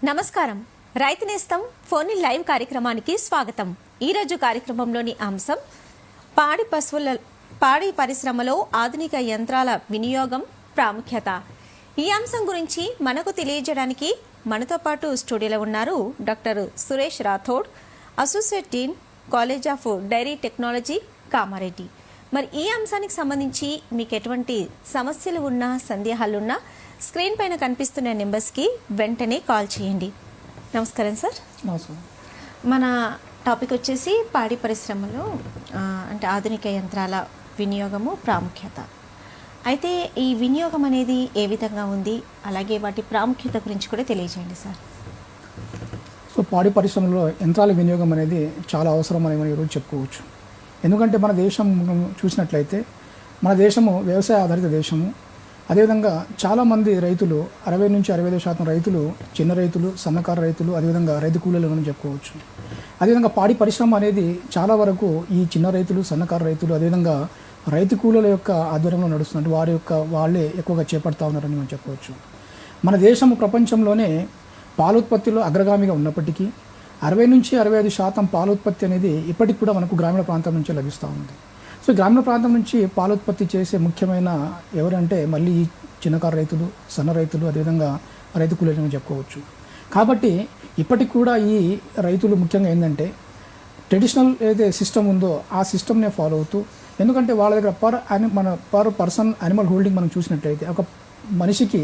నమస్కారం. రైతు నేస్తం ఫోన్ లైవ్ కార్యక్రమానికి స్వాగతం. ఈరోజు కార్యక్రమంలోని అంశం పాడి పరిశ్రమలో ఆధునిక యంత్రాల వినియోగం ప్రాముఖ్యత. ఈ అంశం గురించి మనకు తెలియజేయడానికి మనతో పాటు స్టూడియోలో ఉన్నారు doctor Suresh Rathod, associate dean, college of dairy technology, Kamareddy. మరి ఈ అంశానికి సంబంధించి మీకు ఎటువంటి సమస్యలు ఉన్నా, సందేహాలున్నా స్క్రీన్ పైన కనిపిస్తున్న నెంబర్స్కి వెంటనే కాల్ చేయండి. నమస్కారం సార్. నమస్కారం. మన టాపిక్ వచ్చేసి పాడి పరిశ్రమలో అంటే ఆధునిక యంత్రాల వినియోగము ప్రాముఖ్యత. అయితే ఈ వినియోగం అనేది ఏ విధంగా ఉంది, అలాగే వాటి ప్రాముఖ్యత గురించి కూడా తెలియజేయండి సార్. సో పాడి పరిశ్రమలో యంత్రాల వినియోగం అనేది చాలా అవసరం అని మనం ఈరోజు చెప్పుకోవచ్చు. ఎందుకంటే మన దేశం చూసినట్లయితే మన దేశము వ్యవసాయ ఆధారిత దేశము. అదేవిధంగా చాలామంది రైతులు 60 నుంచి 65% రైతులు చిన్న రైతులు, సన్నకారు రైతులు, అదేవిధంగా రైతు కూలీలు అని చెప్పుకోవచ్చు. అదేవిధంగా పాడి పరిశ్రమ అనేది చాలా వరకు ఈ చిన్న రైతులు, సన్నకారు రైతులు, అదేవిధంగా రైతు కూలీల యొక్క ఆధ్వర్యంలో నడుస్తున్నట్టు వాళ్ళే ఎక్కువగా చేపడతా ఉన్నారని మనం చెప్పవచ్చు. మన దేశం ప్రపంచంలోనే పాలోత్పత్తిలో అగ్రగామిగా ఉన్నప్పటికీ 60 నుంచి 65% పాలోత్పత్తి అనేది ఇప్పటికి కూడా మనకు గ్రామీణ ప్రాంతం నుంచే లభిస్తూ ఉంది. సో గ్రామీణ ప్రాంతం నుంచి పాలోత్పత్తి చేసే ముఖ్యమైన ఎవరంటే మళ్ళీ ఈ చిన్నకారు రైతులు, సన్న రైతులు, అదేవిధంగా రైతు కూలీలను చెప్పుకోవచ్చు. కాబట్టి ఇప్పటికి కూడా ఈ రైతులు ముఖ్యంగా ఏంటంటే ట్రెడిషనల్ ఏదైతే సిస్టమ్ ఉందో ఆ సిస్టమ్నే ఫాలో అవుతూ, ఎందుకంటే వాళ్ళ దగ్గర పర్ పర్సన్ యానిమల్ హోల్డింగ్ మనం చూసినట్లయితే ఒక మనిషికి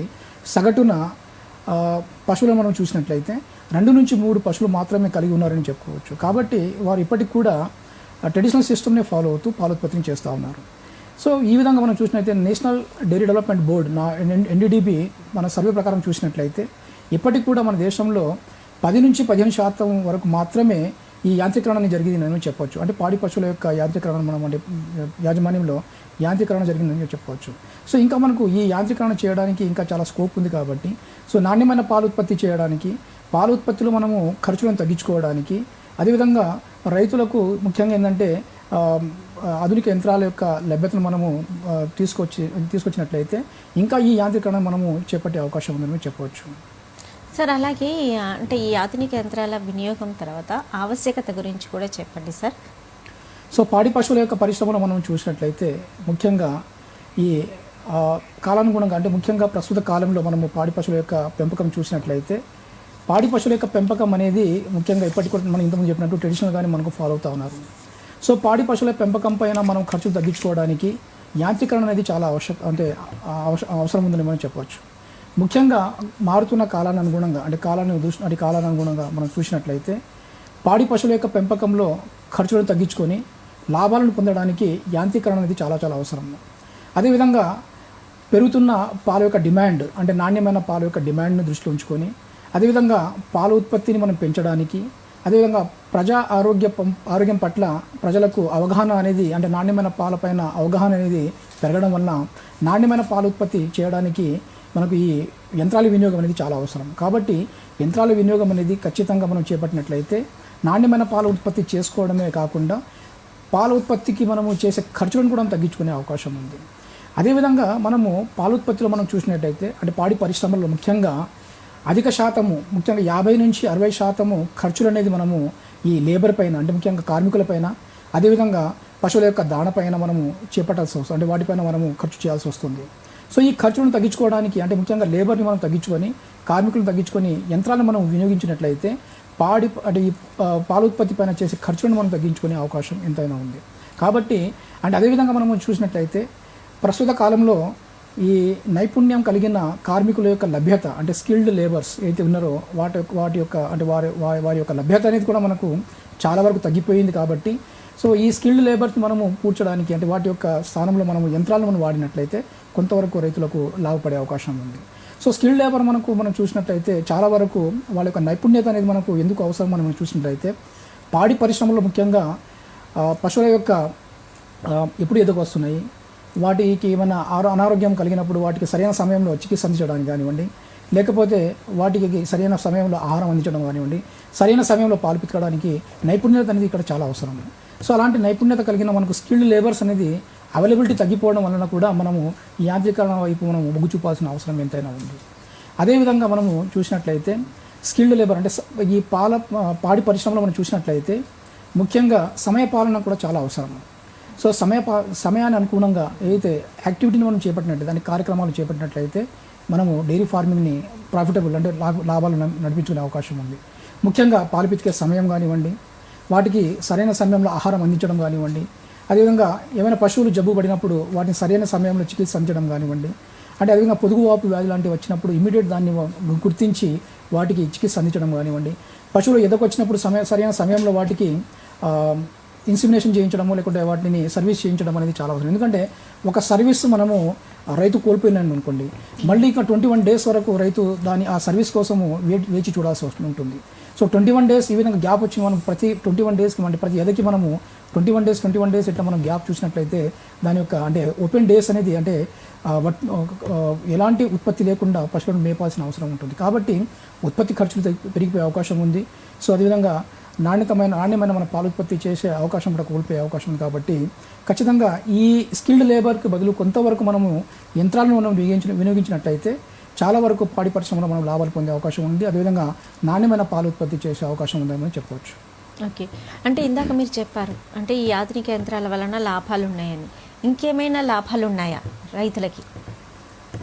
సగటున పశువులను మనం చూసినట్లయితే 2 నుంచి 3 పశువులు మాత్రమే కలిగి ఉన్నారని చెప్పుకోవచ్చు. కాబట్టి వారు ఇప్పటికి కూడా ట్రెడిషనల్ సిస్టమ్నే ఫాలో అవుతూ పాలోత్పత్తిని చేస్తూ ఉన్నారు. సో ఈ విధంగా మనం చూసినట్లయితే national dairy development board NDDB మన సర్వే ప్రకారం చూసినట్లయితే ఇప్పటికి కూడా మన దేశంలో 10 నుంచి 15% వరకు మాత్రమే ఈ యాంత్రీకరణ జరిగిందని చెప్పవచ్చు. అంటే పాడి పశువుల యొక్క యాంత్రీకరణ మనం అంటే యాజమాన్యంలో యాంత్రీకరణ జరిగిందని చెప్పవచ్చు. సో ఇంకా మనకు ఈ యాంత్రీకరణ చేయడానికి ఇంకా చాలా స్కోప్ ఉంది. కాబట్టి సో నాణ్యమైన పాలు ఉత్పత్తి చేయడానికి, పాలు ఉత్పత్తిలో మనము ఖర్చులను తగ్గించుకోవడానికి, అదేవిధంగా రైతులకు ముఖ్యంగా ఏంటంటే ఆధునిక యంత్రాల యొక్క లభ్యతను మనము తీసుకొచ్చినట్లయితే ఇంకా ఈ యాంత్రీకరణ మనము చేపట్టే అవకాశం ఉందని చెప్పవచ్చు. సార్, అలాగే అంటే ఈ ఆధునిక యంత్రాల వినియోగం తర్వాత ఆవశ్యకత గురించి కూడా చెప్పండి సార్. సో పాడి పశువుల యొక్క పరిశ్రమలో మనం చూసినట్లయితే ముఖ్యంగా ఈ కాలానుగుణంగా అంటే ముఖ్యంగా ప్రస్తుత కాలంలో మనము పాడి పశువుల యొక్క పెంపకం చూసినట్లయితే పాడి పశువుల యొక్క పెంపకం అనేది ముఖ్యంగా ఇప్పటికి కూడా మనం ఇంతకుముందు చెప్పినట్టు ట్రెడిషనల్గానే మనకు ఫాలో అవుతూ ఉన్నారు. సో పాడి పశువుల పెంపకం పైన మనం ఖర్చులు తగ్గించుకోవడానికి యాంత్రీకరణ అనేది చాలా అవసరం ఉందని మనం చెప్పవచ్చు. ముఖ్యంగా మారుతున్న కాలాన్ని అనుగుణంగా అంటే కాలాన్ని అనుగుణంగా మనం చూసినట్లయితే పాడి పశువుల యొక్క పెంపకంలో ఖర్చులను తగ్గించుకొని లాభాలను పొందడానికి యాంత్రీకరణ అనేది చాలా చాలా అవసరం. అదేవిధంగా పెరుగుతున్న పాల యొక్క డిమాండ్ అంటే నాణ్యమైన పాల యొక్క డిమాండ్ను దృష్టిలో ఉంచుకొని, అదేవిధంగా పాల ఉత్పత్తిని మనం పెంచడానికి, అదేవిధంగా ప్రజా ఆరోగ్యం పట్ల ప్రజలకు అవగాహన అనేది అంటే నాణ్యమైన పాలపైన అవగాహన అనేది పెరగడం వలన నాణ్యమైన పాల ఉత్పత్తి చేయడానికి మనకు ఈ యంత్రాల వినియోగం అనేది చాలా అవసరం. కాబట్టి యంత్రాల వినియోగం అనేది ఖచ్చితంగా మనం చేపట్టినట్లయితే నాణ్యమైన పాల ఉత్పత్తి చేసుకోవడమే కాకుండా పాల ఉత్పత్తికి మనము చేసే ఖర్చులను కూడా తగ్గించుకునే అవకాశం ఉంది. అదేవిధంగా మనము పాల ఉత్పత్తిలో మనం చూసినట్టయితే అంటే పాడి పరిశ్రమల్లో ముఖ్యంగా అధిక శాతము ముఖ్యంగా 50 నుంచి 60% ఖర్చులు అనేది మనము ఈ లేబర్ పైన అంటే ముఖ్యంగా కార్మికుల పైన, అదేవిధంగా పశువుల యొక్క దాణపైన మనము చేపట్టాల్సి వస్తుంది. అంటే వాటిపైన మనము ఖర్చు చేయాల్సి వస్తుంది. సో ఈ ఖర్చులను తగ్గించుకోవడానికి అంటే ముఖ్యంగా లేబర్ని మనం తగ్గించుకొని, కార్మికులను తగ్గించుకొని యంత్రాలను మనం వినియోగించినట్లయితే అంటే ఈ పాల ఉత్పత్తి పైన చేసే ఖర్చులను మనం తగ్గించుకునే అవకాశం ఎంతైనా ఉంది. కాబట్టి అంటే అదేవిధంగా మనం చూసినట్లయితే ప్రస్తుత కాలంలో ఈ నైపుణ్యం కలిగిన కార్మికుల యొక్క లభ్యత అంటే స్కిల్డ్ లేబర్స్ ఏదైతే ఉన్నారో వాటి యొక్క అంటే వారి యొక్క లభ్యత అనేది కూడా మనకు చాలా వరకు తగ్గిపోయింది. కాబట్టి సో ఈ స్కిల్డ్ లేబర్స్ని మనము పూడ్చడానికి అంటే వాటి యొక్క స్థానంలో మనము యంత్రాలను మనం వాడినట్లయితే కొంతవరకు రైతులకు లాభపడే అవకాశం ఉంది. సో స్కిల్డ్ లేబర్ మనం చూసినట్లయితే చాలా వరకు వాళ్ళ యొక్క నైపుణ్యత అనేది మనకు ఎందుకు అవసరం మనం చూసినట్లయితే పాడి పరిశ్రమలో ముఖ్యంగా పశువుల యొక్క ఎప్పుడు ఎదుగు వస్తున్నాయి, వాటికి ఏమైనా అనారోగ్యం కలిగినప్పుడు వాటికి సరైన సమయంలో చికిత్స అందించడానికి కానివ్వండి, లేకపోతే వాటికి సరైన సమయంలో ఆహారం అందించడం కానివ్వండి, సరైన సమయంలో పాలు పితకడానికి నైపుణ్యత అనేది ఇక్కడ చాలా అవసరం. సో అలాంటి నైపుణ్యత కలిగిన మనకు స్కిల్డ్ లేబర్స్ అనేది అవైలబిలిటీ తగ్గిపోవడం వలన కూడా మనము ఈ యాంత్రీకరణ వైపు మనం మొగ్గు చూపాల్సిన అవసరం ఎంతైనా ఉంది. అదేవిధంగా మనము చూసినట్లయితే స్కిల్డ్ లేబర్ అంటే ఈ పాడి పరిశ్రమలో మనం చూసినట్లయితే ముఖ్యంగా సమయపాలన కూడా చాలా అవసరం. సో సమయాన్ని అనుగుణంగా ఏదైతే యాక్టివిటీని మనం చేపట్టినట్టు దాని కార్యక్రమాలు చేపట్టినట్లయితే మనము డైరీ ఫార్మింగ్ని ప్రాఫిటబుల్ అంటే లాభాలు నడిపించుకునే అవకాశం ఉంది. ముఖ్యంగా పాలు పితికే సమయం కానివ్వండి, వాటికి సరైన సమయంలో ఆహారం అందించడం కానివ్వండి, అదేవిధంగా ఏమైనా పశువులు జబ్బు పడినప్పుడు వాటిని సరైన సమయంలో చికిత్స అందించడం కానివ్వండి, అంటే అదేవిధంగా పొదుగువాపు వ్యాధి లాంటివి వచ్చినప్పుడు ఇమీడియట్ దాన్ని గుర్తించి వాటికి చికిత్స అందించడం కానివ్వండి, పశువులు ఎదకొచ్చినప్పుడు సరైన సమయంలో వాటికి ఇన్సిమినేషన్ చేయించడము లేకుంటే వాటిని సర్వీస్ చేయించడం అనేది చాలా అవసరం. ఎందుకంటే ఒక సర్వీస్ మనము రైతు కోల్పోయినాను అనుకోండి, మళ్ళీ ఇంకా 21 days వరకు రైతు ఆ సర్వీస్ కోసము వేచి చూడాల్సి ఉంటుంది. సో 21 days ఈ విధంగా గ్యాప్ వచ్చి మనం ప్రతి 21 daysకి అంటే ప్రతి ఎదకి మనము 21 days ఇట్లా మనం గ్యాప్ చూసినట్లయితే దాని యొక్క అంటే ఓపెన్ డేస్ అనేది అంటే ఎలాంటి ఉత్పత్తి లేకుండా పశువులను మేపాల్సిన అవసరం ఉంటుంది. కాబట్టి ఉత్పత్తి ఖర్చులు పెరిగిపోయే అవకాశం ఉంది. సో అదేవిధంగా నాణ్యమైన మన పాలు ఉత్పత్తి చేసే అవకాశం కూడా కోల్పోయే అవకాశం ఉంది. కాబట్టి ఖచ్చితంగా ఈ స్కిల్డ్ లేబర్కి బదులు కొంతవరకు మనము యంత్రాలను మనం వినియోగించినట్లయితే చాలా వరకు పాడి పరిశ్రమలో మనం లాభాలు పొందే అవకాశం ఉంది. అదేవిధంగా నాణ్యమైన పాలు ఉత్పత్తి చేసే అవకాశం ఉందని చెప్పవచ్చు. ఓకే, అంటే ఇందాక మీరు చెప్పారు అంటే ఈ ఆధునిక యంత్రాల వలన లాభాలు ఉన్నాయని, ఇంకేమైనా లాభాలు ఉన్నాయా రైతులకి?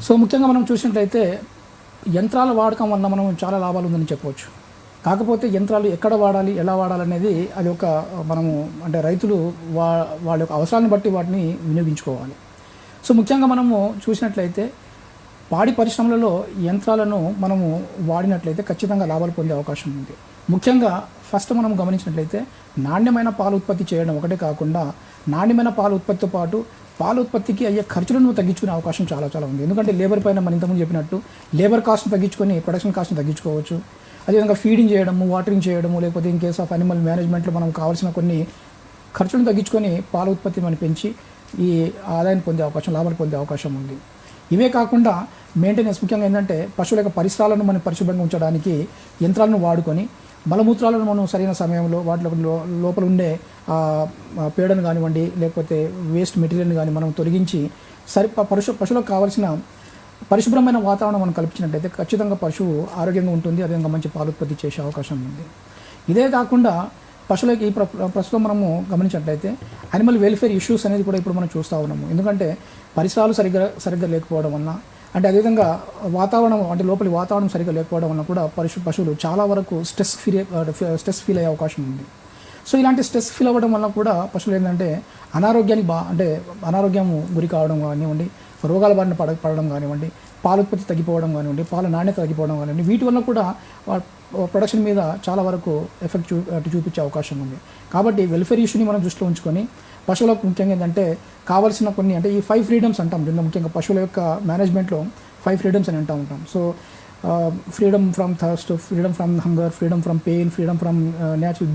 సో ముఖ్యంగా మనం చూసినట్లయితే యంత్రాల వాడకం వల్ల మనం చాలా లాభాలు ఉందని చెప్పవచ్చు. కాకపోతే యంత్రాలు ఎక్కడ వాడాలి, ఎలా వాడాలనేది అది ఒక మనము అంటే రైతులు వాళ్ళ యొక్క అవసరాన్ని బట్టి వాటిని వినియోగించుకోవాలి. సో ముఖ్యంగా మనము చూసినట్లయితే పాడి పరిశ్రమలలో యంత్రాలను మనము వాడినట్లయితే ఖచ్చితంగా లాభాలు పొందే అవకాశం ఉంది. ముఖ్యంగా ఫస్ట్ మనం గమనించినట్లయితే నాణ్యమైన పాలు ఉత్పత్తి చేయడం ఒకటే కాకుండా నాణ్యమైన పాలు ఉత్పత్తితో పాటు పాలు ఉత్పత్తికి అయ్యే ఖర్చులను తగ్గించుకునే అవకాశం చాలా ఉంది. ఎందుకంటే లేబర్ పైన మనం ఇంతకుముందు చెప్పినట్టు లేబర్ కాస్ట్ని తగ్గించుకొని ప్రొడక్షన్ కాస్ట్ని తగ్గించుకోవచ్చు. అదేవిధంగా ఫీడింగ్ చేయడము, వాటరింగ్ చేయడము, లేకపోతే ఇన్ కేస్ ఆఫ్ అనిమల్ మేనేజ్మెంట్లో మనం కావాల్సిన కొన్ని ఖర్చులను తగ్గించుకొని పాల ఉత్పత్తిని మనం పెంచి ఈ ఆదాయం పొందే అవకాశం, లాభాలు పొందే అవకాశం ఉంది. ఇవే కాకుండా మెయింటెనెన్స్ ముఖ్యంగా ఏంటంటే పశువుల యొక్క పరిసరాలను మనం పరిశుభ్రంగా ఉంచడానికి యంత్రాలను వాడుకొని మలమూత్రాలను మనం సరైన సమయంలో వాటిలో లోపల ఉండే పేడను కానివ్వండి లేకపోతే వేస్ట్ మెటీరియల్ని కానీ మనం తొలగించి పశువులకు కావాల్సిన పరిశుభ్రమైన వాతావరణం మనం కల్పించినట్లయితే ఖచ్చితంగా పశువు ఆరోగ్యంగా ఉంటుంది. అదేవిధంగా మంచి పాలు ఉత్పత్తి చేసే అవకాశం ఉంది. ఇదే కాకుండా పశువులకి ప్రస్తుతం మనము గమనించినట్లయితే యానిమల్ వెల్ఫేర్ ఇష్యూస్ అనేది కూడా ఇప్పుడు మనం చూస్తూ ఉన్నాము. ఎందుకంటే పరిసరాలు సరిగ్గా లేకపోవడం వల్ల అంటే అదేవిధంగా వాతావరణం అంటే లోపలి వాతావరణం సరిగ్గా లేకపోవడం వల్ల కూడా పశువులు చాలా వరకు స్ట్రెస్ ఫీల్ అయ్యే అవకాశం ఉంది. సో ఇలాంటి స్ట్రెస్ ఫీల్ అవ్వడం వల్ల కూడా పశువులు ఏంటంటే అనారోగ్యం గురి కావడం కానివ్వండి, రోగాల బారిన పడడం కానివ్వండి, పాల ఉత్పత్తి తగ్గిపోవడం కానివ్వండి, పాల నాణ్యత తగ్గిపోవడం కానివ్వండి, వీటి వల్ల కూడా ప్రొడక్షన్ మీద చాలా వరకు ఎఫెక్ట్ చూపించే అవకాశం ఉంది. కాబట్టి వెల్ఫేర్ ఇష్యూని మనం దృష్టిలో ఉంచుకొని పశువులకు ముఖ్యంగా ఏంటంటే కావాల్సిన కొన్ని అంటే ఈ 5 freedoms అంటాం. దీనిలో ముఖ్యంగా పశువుల యొక్క మేనేజ్మెంట్లో 5 freedoms అని అంటూ ఉంటాం. So freedom from thirst, freedom from hunger, freedom from pain, freedom from natural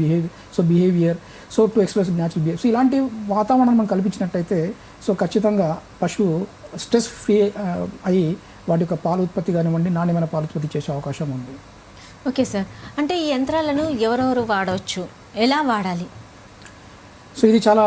behaviour, so to express natural behaviour. So ఇలాంటి వాతావరణం మనం కల్పించినట్టయితే సో ఖచ్చితంగా పశువు స్ట్రెస్ ఫ్రీ అయ్యి వాటి యొక్క పాల ఉత్పత్తి కానివ్వండి నాణ్యమైన పాల ఉత్పత్తి చేసే అవకాశం ఉంది. ఓకే సార్, అంటే ఈ యంత్రాలను ఎవరెవరు వాడవచ్చు, ఎలా వాడాలి? సో ఇది చాలా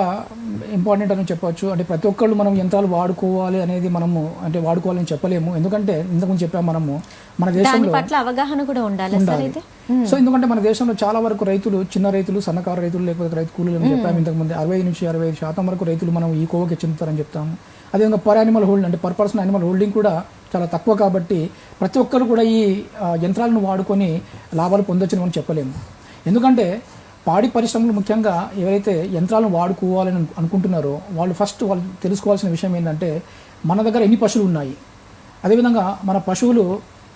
ఇంపార్టెంట్ అని చెప్పవచ్చు. అంటే ప్రతి ఒక్కళ్ళు మనం యంత్రాలు వాడుకోవాలి అనేది మనము అంటే వాడుకోవాలని చెప్పలేము. ఎందుకంటే ఇంతకుముందు చెప్పాము మనము మన దేశంలో పట్ల అవగాహన కూడా ఉండాలి. సో ఎందుకంటే మన దేశంలో చాలా వరకు రైతులు చిన్న రైతులు, సన్నకారు రైతులు లేకపోతే రైతు కూలీలు అని చెప్పాము ఇంతకుముందు 60-65% వరకు రైతులు మనం ఈ కోవకి చెందుతారని చెప్తాము. అదేవిధంగా పర్ పర్సన్ యానిమల్ హోల్డింగ్ కూడా చాలా తక్కువ. కాబట్టి ప్రతి ఒక్కరు కూడా ఈ యంత్రాలను వాడుకొని లాభాలు పొందొచ్చని మనం చెప్పలేము. ఎందుకంటే పాడి పరిశ్రమలు ముఖ్యంగా ఎవరైతే యంత్రాలను వాడుకోవాలని అనుకుంటున్నారో వాళ్ళు తెలుసుకోవాల్సిన విషయం ఏంటంటే మన దగ్గర ఎన్ని పశువులు ఉన్నాయి, అదేవిధంగా మన పశువులు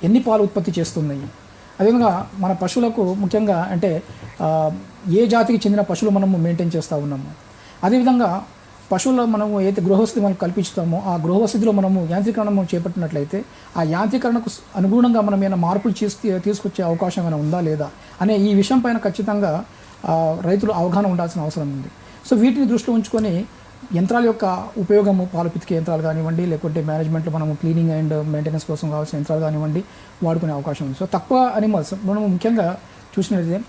ఎన్ని పాలు ఉత్పత్తి చేస్తున్నాయి, అదేవిధంగా మన పశువులకు ముఖ్యంగా అంటే ఏ జాతికి చెందిన పశువులు మనము మెయింటైన్ చేస్తూ ఉన్నాము, అదేవిధంగా పశువుల్లో మనము ఏదైతే గృహవసతి మనం కల్పిస్తామో ఆ గృహవసతిలో మనము యాంత్రీకరణ మనం చేపట్టినట్లయితే ఆ యాంత్రీకరణకు అనుగుణంగా మనం ఏమైనా మార్పులు తీసుకొచ్చే అవకాశం ఏమైనా ఉందా లేదా అనే ఈ విషయం పైన ఖచ్చితంగా రైతులు అవగాహన ఉండాల్సిన అవసరం ఉంది. సో వీటిని దృష్టిలో ఉంచుకొని యంత్రాల యొక్క ఉపయోగము పాలు పితికే యంత్రాలు కానివ్వండి లేకుంటే మేనేజ్మెంట్లో మనము క్లీనింగ్ అండ్ మెయింటెనెన్స్ కోసం కావాల్సిన యంత్రాలు కానివ్వండి వాడుకునే అవకాశం ఉంది. సో తక్కువ అనిమల్స్ మనం ముఖ్యంగా చూసినట్లయితే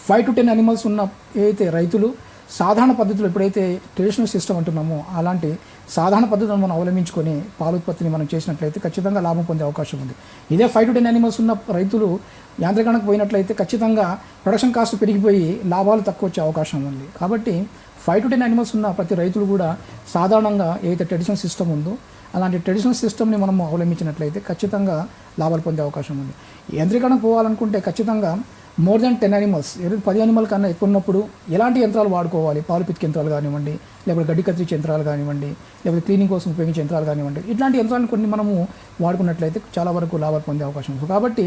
5 to 10 అనిమల్స్ ఉన్న ఏదైతే రైతులు సాధారణ పద్ధతులు ఎప్పుడైతే ట్రెడిషనల్ సిస్టమ్ అంటున్నామో అలాంటి సాధారణ పద్ధతులను మనం అవలంబించుకొని పాల ఉత్పత్తిని మనం చేసినట్లయితే ఖచ్చితంగా లాభం పొందే అవకాశం ఉంది. ఇదే 5 to 10 యానిమల్స్ ఉన్న రైతులు యాంత్రీకరణకు పోయినట్లయితే ఖచ్చితంగా ప్రొడక్షన్ కాస్ట్ పెరిగిపోయి లాభాలు తక్కువ వచ్చే అవకాశం ఉంది. కాబట్టి 5 to 10 యానిమల్స్ ఉన్న ప్రతి రైతులు కూడా సాధారణంగా ఏదైతే ట్రెడిషనల్ సిస్టమ్ ఉందో అలాంటి ట్రెడిషనల్ సిస్టమ్ని మనం అవలంబించినట్లయితే ఖచ్చితంగా లాభాలు పొందే అవకాశం ఉంది. యంత్రీకరణకు పోవాలనుకుంటే ఖచ్చితంగా మోర్ దెన్ 10 యానిమల్స్, 10 యానిమల్ కన్నా ఎక్కువ ఉన్నప్పుడు ఎలాంటి యంత్రాలు వాడుకోవాలి, పాలు పితికే యంత్రాలు కానివ్వండి, లేకపోతే గడ్డి కత్తిరించే యంత్రాలు కానివ్వండి, లేకపోతే క్లీనింగ్ కోసం ఉపయోగించే యంత్రాలు కానివ్వండి, ఇట్లాంటి యంత్రాలను కొన్ని మనము వాడుకున్నట్లయితే చాలా వరకు లాభాలు పొందే అవకాశం ఉంది. కాబట్టి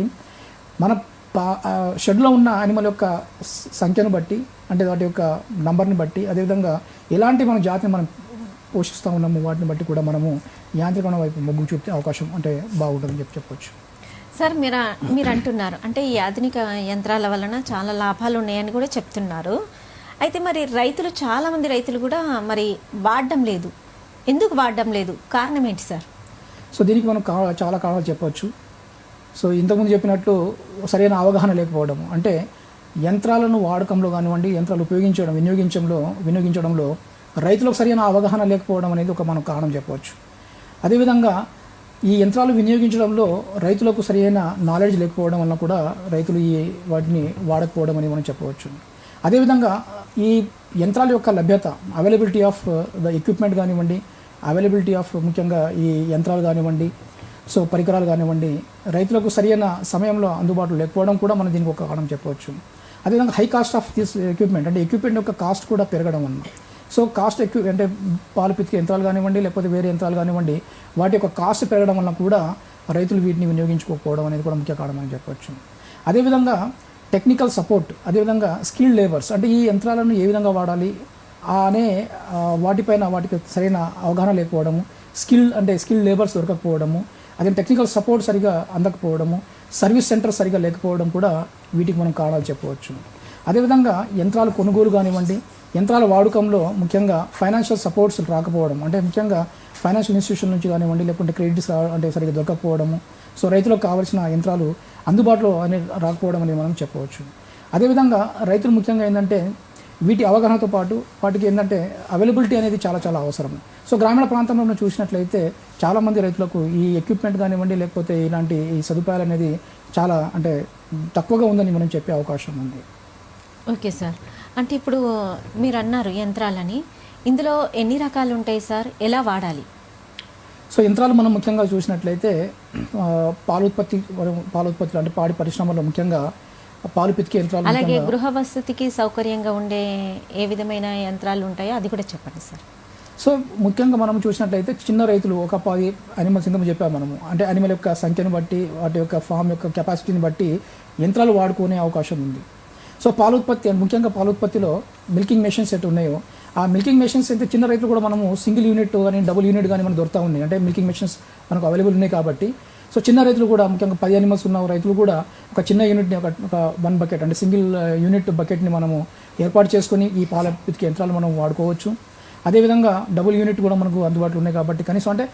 మన షెడ్లో ఉన్న యానిమల్ యొక్క సంఖ్యను బట్టి, అంటే వాటి యొక్క నంబర్ని బట్టి, అదేవిధంగా ఎలాంటి మన జాతిని మనం పోషిస్తూ ఉన్నాము వాటిని బట్టి కూడా మనము యాంత్రీకరణ వైపు మొగ్గు చూపే అవకాశం అంటే బాగుంటుందని చెప్పొచ్చు. సార్ మీరు అంటున్నారు అంటే ఈ ఆధునిక యంత్రాల వలన చాలా లాభాలు ఉన్నాయని కూడా చెప్తున్నారు. అయితే మరి చాలామంది రైతులు కూడా మరి వాడడం లేదు. ఎందుకు వాడడం లేదు? కారణం ఏంటి సార్? సో దీనికి మనం చాలా కారణాలు చెప్పవచ్చు. సో ఇంతకుముందు చెప్పినట్లు సరైన అవగాహన లేకపోవడము, అంటే యంత్రాలను వాడకంలో కానివ్వండి, యంత్రాలు వినియోగించడంలో రైతులకు సరైన అవగాహన లేకపోవడం అనేది ఒక మనం కారణం చెప్పవచ్చు. అదేవిధంగా ఈ యంత్రాలు వినియోగించడంలో రైతులకు సరైన నాలెడ్జ్ లేకపోవడం వల్ల కూడా రైతులు వాటిని వాడకపోవడం అని మనం చెప్పవచ్చు. అదేవిధంగా ఈ యంత్రాల యొక్క లభ్యత, అవైలబిలిటీ ఆఫ్ ద ఎక్విప్మెంట్ కానివ్వండి, అవైలబిలిటీ ఆఫ్ ముఖ్యంగా ఈ యంత్రాలు కానివ్వండి, సో పరికరాలు కానివ్వండి, రైతులకు సరైన సమయంలో అందుబాటులో లేకపోవడం కూడా మనం దీనికి ఒక కారణం చెప్పవచ్చు. అదేవిధంగా high cost of this equipment, అంటే ఎక్విప్మెంట్ యొక్క కాస్ట్ కూడా పెరగడం వల్ల, సో కాస్ట్ ఎక్కువ, అంటే పాలు పితికే యంత్రాలు కానివ్వండి, లేకపోతే వేరే యంత్రాలు కానివ్వండి, వాటి యొక్క కాస్ట్ పెరగడం వల్ల కూడా రైతులు వీటిని వినియోగించుకోకపోవడం అనేది కూడా ముఖ్య కారణం అని చెప్పవచ్చు. అదేవిధంగా టెక్నికల్ సపోర్ట్, అదేవిధంగా స్కిల్డ్ లేబర్స్, అంటే ఈ యంత్రాలను ఏ విధంగా వాడాలి అనే వాటిపైన వాటికి సరైన అవగాహన లేకపోవడము, స్కిల్డ్ లేబర్స్ దొరకకపోవడము, అదే టెక్నికల్ సపోర్ట్ సరిగా అందకపోవడము, సర్వీస్ సెంటర్ సరిగా లేకపోవడం కూడా వీటికి మనం కారణాలు చెప్పవచ్చు. అదేవిధంగా యంత్రాలు కొనుగోలు కానివ్వండి, యంత్రాల వాడకంలో ముఖ్యంగా ఫైనాన్షియల్ సపోర్ట్స్ రాకపోవడం, అంటే ముఖ్యంగా ఫైనాన్షియల్ ఇన్స్టిట్యూషన్ నుంచి కానివ్వండి, లేకుంటే క్రెడిట్స్ అంటే సరిగ్గా దొరకకపోవడము, సో రైతులకు కావాల్సిన యంత్రాలు అందుబాటులో రాకపోవడం అనేది మనం చెప్పవచ్చు. అదేవిధంగా రైతులు ముఖ్యంగా ఏంటంటే వీటి అవగాహనతో పాటు వాటికి ఏంటంటే అవైలబిలిటీ అనేది చాలా చాలా అవసరం. సో గ్రామీణ ప్రాంతంలో మనం చూసినట్లయితే చాలామంది రైతులకు ఈ ఎక్విప్మెంట్ కానివ్వండి, లేకపోతే ఇలాంటి ఈ సదుపాయాలు అనేది చాలా అంటే తక్కువగా ఉందని మనం చెప్పే అవకాశం ఉంది. ఓకే సార్, అంటే ఇప్పుడు మీరు అన్నారు యంత్రాలని, ఇందులో ఎన్ని రకాలు ఉంటాయి సార్, ఎలా వాడాలి? సో యంత్రాలు మనం ముఖ్యంగా చూసినట్లయితే పాల ఉత్పత్తులు అంటే పాడి పరిశ్రమలో ముఖ్యంగా పాలు పితికే యంత్రాలు, అలాగే గృహ వసతికి సౌకర్యంగా ఉండే ఏ విధమైన యంత్రాలు ఉంటాయో అది కూడా చెప్పండి సార్. సో ముఖ్యంగా మనం చూసినట్లయితే చిన్న రైతులు ఒక 10 యానిమల్స్ ఇంతకు చెప్పాము మనము, అంటే యానిమల్ యొక్క సంఖ్యను బట్టి, వాటి యొక్క ఫామ్ యొక్క కెపాసిటీని బట్టి యంత్రాలు వాడుకునే అవకాశం ఉంది. సో ముఖ్యంగా పాల ఉత్పత్తిలో మిల్కింగ్ మెషిన్స్ ఎటు ఉన్నాయో ఆ మిల్కింగ్ మెషిన్స్ అయితే చిన్న రైతులు కూడా మనము సింగిల్ యూనిట్ కానీ డబుల్ యూనిట్ కానీ మనకు దొరుకుతూ ఉన్నాయి, అంటే మిల్కింగ్ మెషిన్స్ మనకు అవైలబుల్ ఉన్నాయి. కాబట్టి సో చిన్న రైతులు కూడా ముఖ్యంగా 10 యానిమల్స్ ఉన్న రైతులు కూడా ఒక చిన్న యూనిట్ని ఒక 1 బకెట్, అంటే సింగిల్ యూనిట్ బకెట్ని మనము ఏర్పాటు చేసుకొని ఈ పాల పితికే యంత్రాలు మనం వాడుకోవచ్చు. అదేవిధంగా డబుల్ యూనిట్ కూడా మనకు అందుబాటులో ఉన్నాయి. కాబట్టి కనీసం అంటే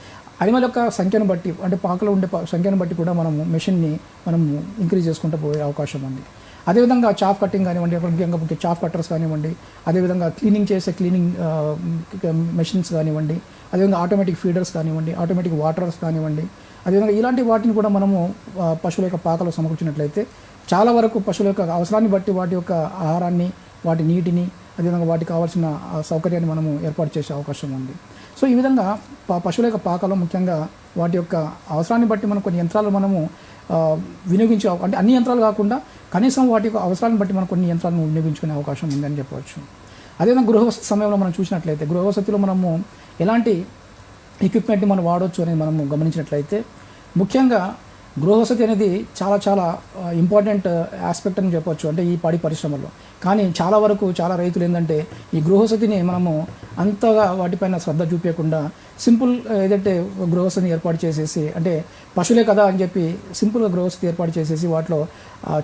యానిమల్ యొక్క సంఖ్యను బట్టి, అంటే పాకలో ఉండే సంఖ్యను బట్టి కూడా మనము మెషిన్ని మనము ఇంక్రీజ్ చేసుకుంటూ పోయే అవకాశం ఉంది. అదేవిధంగా చాఫ్ కటింగ్ కానివ్వండి, ముఖ్యంగా చాఫ్ కట్టర్స్ కానివ్వండి, అదేవిధంగా క్లీనింగ్ మెషిన్స్ కానివ్వండి, అదేవిధంగా ఆటోమేటిక్ ఫీడర్స్ కానివ్వండి, ఆటోమేటిక్ వాటర్స్ కానివ్వండి, అదేవిధంగా ఇలాంటి వాటిని కూడా మనము పశువుల యొక్క పాకలో సమకూర్చినట్లయితే చాలా వరకు పశువుల యొక్క అవసరాన్ని బట్టి వాటి యొక్క ఆహారాన్ని, వాటి నీటిని, అదేవిధంగా వాటికి కావాల్సిన సౌకర్యాన్ని మనము ఏర్పాటు చేసే అవకాశం ఉంది. సో ఈ విధంగా పశువుల యొక్క పాకలో ముఖ్యంగా వాటి యొక్క అవసరాన్ని బట్టి మనం కొన్ని యంత్రాలు మనము వినియోగించే, అంటే అన్ని యంత్రాలు కాకుండా కనీసం వాటి యొక్క అవసరాన్ని బట్టి మనం కొన్ని యంత్రాలను వినియోగించుకునే అవకాశం ఉందని చెప్పవచ్చు. అదేవిధంగా గృహవసతి సమయంలో మనం చూసినట్లయితే గృహవసతిలో మనము ఎలాంటి ఎక్విప్మెంట్ని మనం వాడవచ్చు అనేది మనము గమనించినట్లయితే ముఖ్యంగా గృహవసతి అనేది చాలా చాలా ఇంపార్టెంట్ ఆస్పెక్ట్ అని చెప్పవచ్చు, అంటే ఈ పాడి పరిశ్రమలో. కానీ చాలా వరకు చాలా రైతులు ఏంటంటే ఈ గృహవసతిని మనము అంతగా వాటిపైన శ్రద్ధ చూపించకుండా సింపుల్ ఏదైతే గృహవసతిని ఏర్పాటు చేసేసి, అంటే పశువులే కదా అని చెప్పి సింపుల్గా గృహవసతి ఏర్పాటు చేసేసి వాటిలో